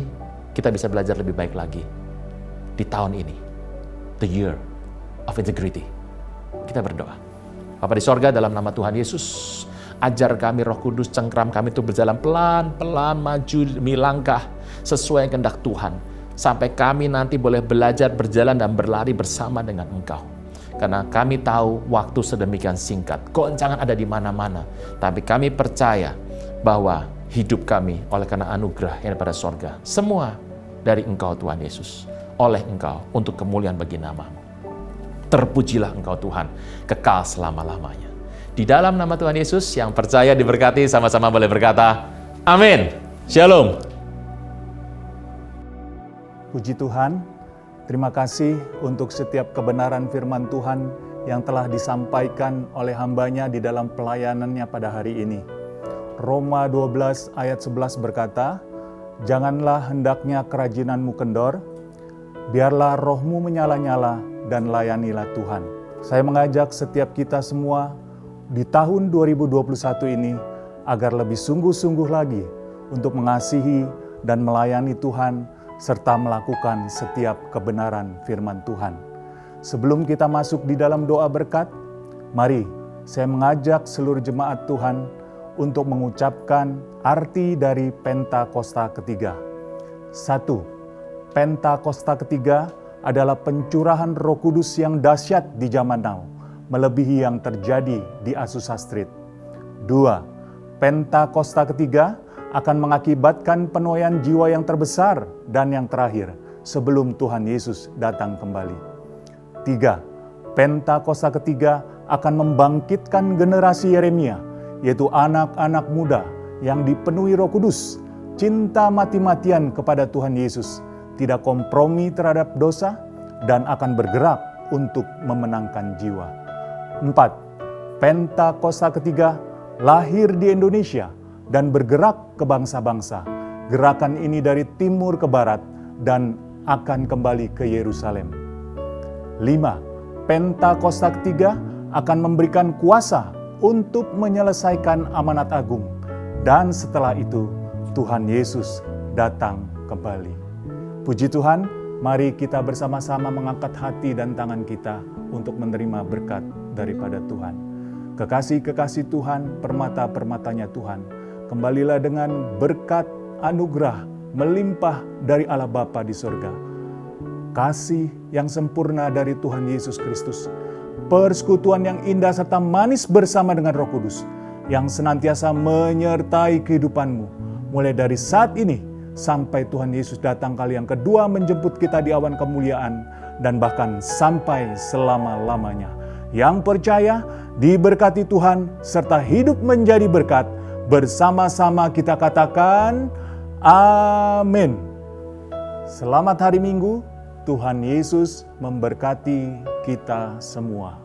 kita bisa belajar lebih baik lagi di tahun ini. The year of integrity. Kita berdoa. Bapa di sorga, dalam nama Tuhan Yesus, ajar kami Roh Kudus, cengkram kami untuk berjalan pelan-pelan maju demi langkah sesuai kehendak Tuhan. Sampai kami nanti boleh belajar berjalan dan berlari bersama dengan Engkau. Karena kami tahu waktu sedemikian singkat. Goncangan ada di mana-mana. Tapi kami percaya bahwa hidup kami oleh karena anugerah yang daripada sorga. Semua dari Engkau Tuhan Yesus. Oleh Engkau untuk kemuliaan bagi nama-Mu. Terpujilah Engkau Tuhan, kekal selama-lamanya. Di dalam nama Tuhan Yesus, yang percaya diberkati, sama-sama boleh berkata, amin. Shalom. Puji Tuhan, terima kasih untuk setiap kebenaran firman Tuhan yang telah disampaikan oleh hambanya di dalam pelayanannya pada hari ini. Roma 12 ayat 11 berkata, "Janganlah hendaknya kerajinanmu kendor, biarlah rohmu menyala-nyala dan layanilah Tuhan." Saya mengajak setiap kita semua di tahun 2021 ini agar lebih sungguh-sungguh lagi untuk mengasihi dan melayani Tuhan serta melakukan setiap kebenaran firman Tuhan. Sebelum kita masuk di dalam doa berkat, mari saya mengajak seluruh jemaat Tuhan untuk mengucapkan arti dari Pentakosta ketiga. 1. Pentakosta ketiga adalah pencurahan Roh Kudus yang dahsyat di zaman now, melebihi yang terjadi di Azusa Street. 2. Pentakosta ketiga akan mengakibatkan penuaian jiwa yang terbesar dan yang terakhir sebelum Tuhan Yesus datang kembali. 3. Pentakosta ketiga akan membangkitkan generasi Yeremia, yaitu anak-anak muda yang dipenuhi Roh Kudus, cinta mati-matian kepada Tuhan Yesus, tidak kompromi terhadap dosa, dan akan bergerak untuk memenangkan jiwa. 4. Pentakosta ketiga lahir di Indonesia dan bergerak ke bangsa-bangsa. Gerakan ini dari timur ke barat dan akan kembali ke Yerusalem. 5. Pentakosta ketiga akan memberikan kuasa untuk menyelesaikan amanat agung. Dan setelah itu, Tuhan Yesus datang kembali. Puji Tuhan, mari kita bersama-sama mengangkat hati dan tangan kita untuk menerima berkat daripada Tuhan. Kekasih-kekasih Tuhan, permata-permatanya Tuhan, kembalilah dengan berkat anugerah melimpah dari Allah Bapa di surga. Kasih yang sempurna dari Tuhan Yesus Kristus, persekutuan yang indah serta manis bersama dengan Roh Kudus, yang senantiasa menyertai kehidupanmu, mulai dari saat ini sampai Tuhan Yesus datang kali yang kedua menjemput kita di awan kemuliaan, dan bahkan sampai selama-lamanya. Yang percaya, diberkati Tuhan, serta hidup menjadi berkat. Bersama-sama kita katakan, amin. Selamat hari Minggu, Tuhan Yesus memberkati kita semua.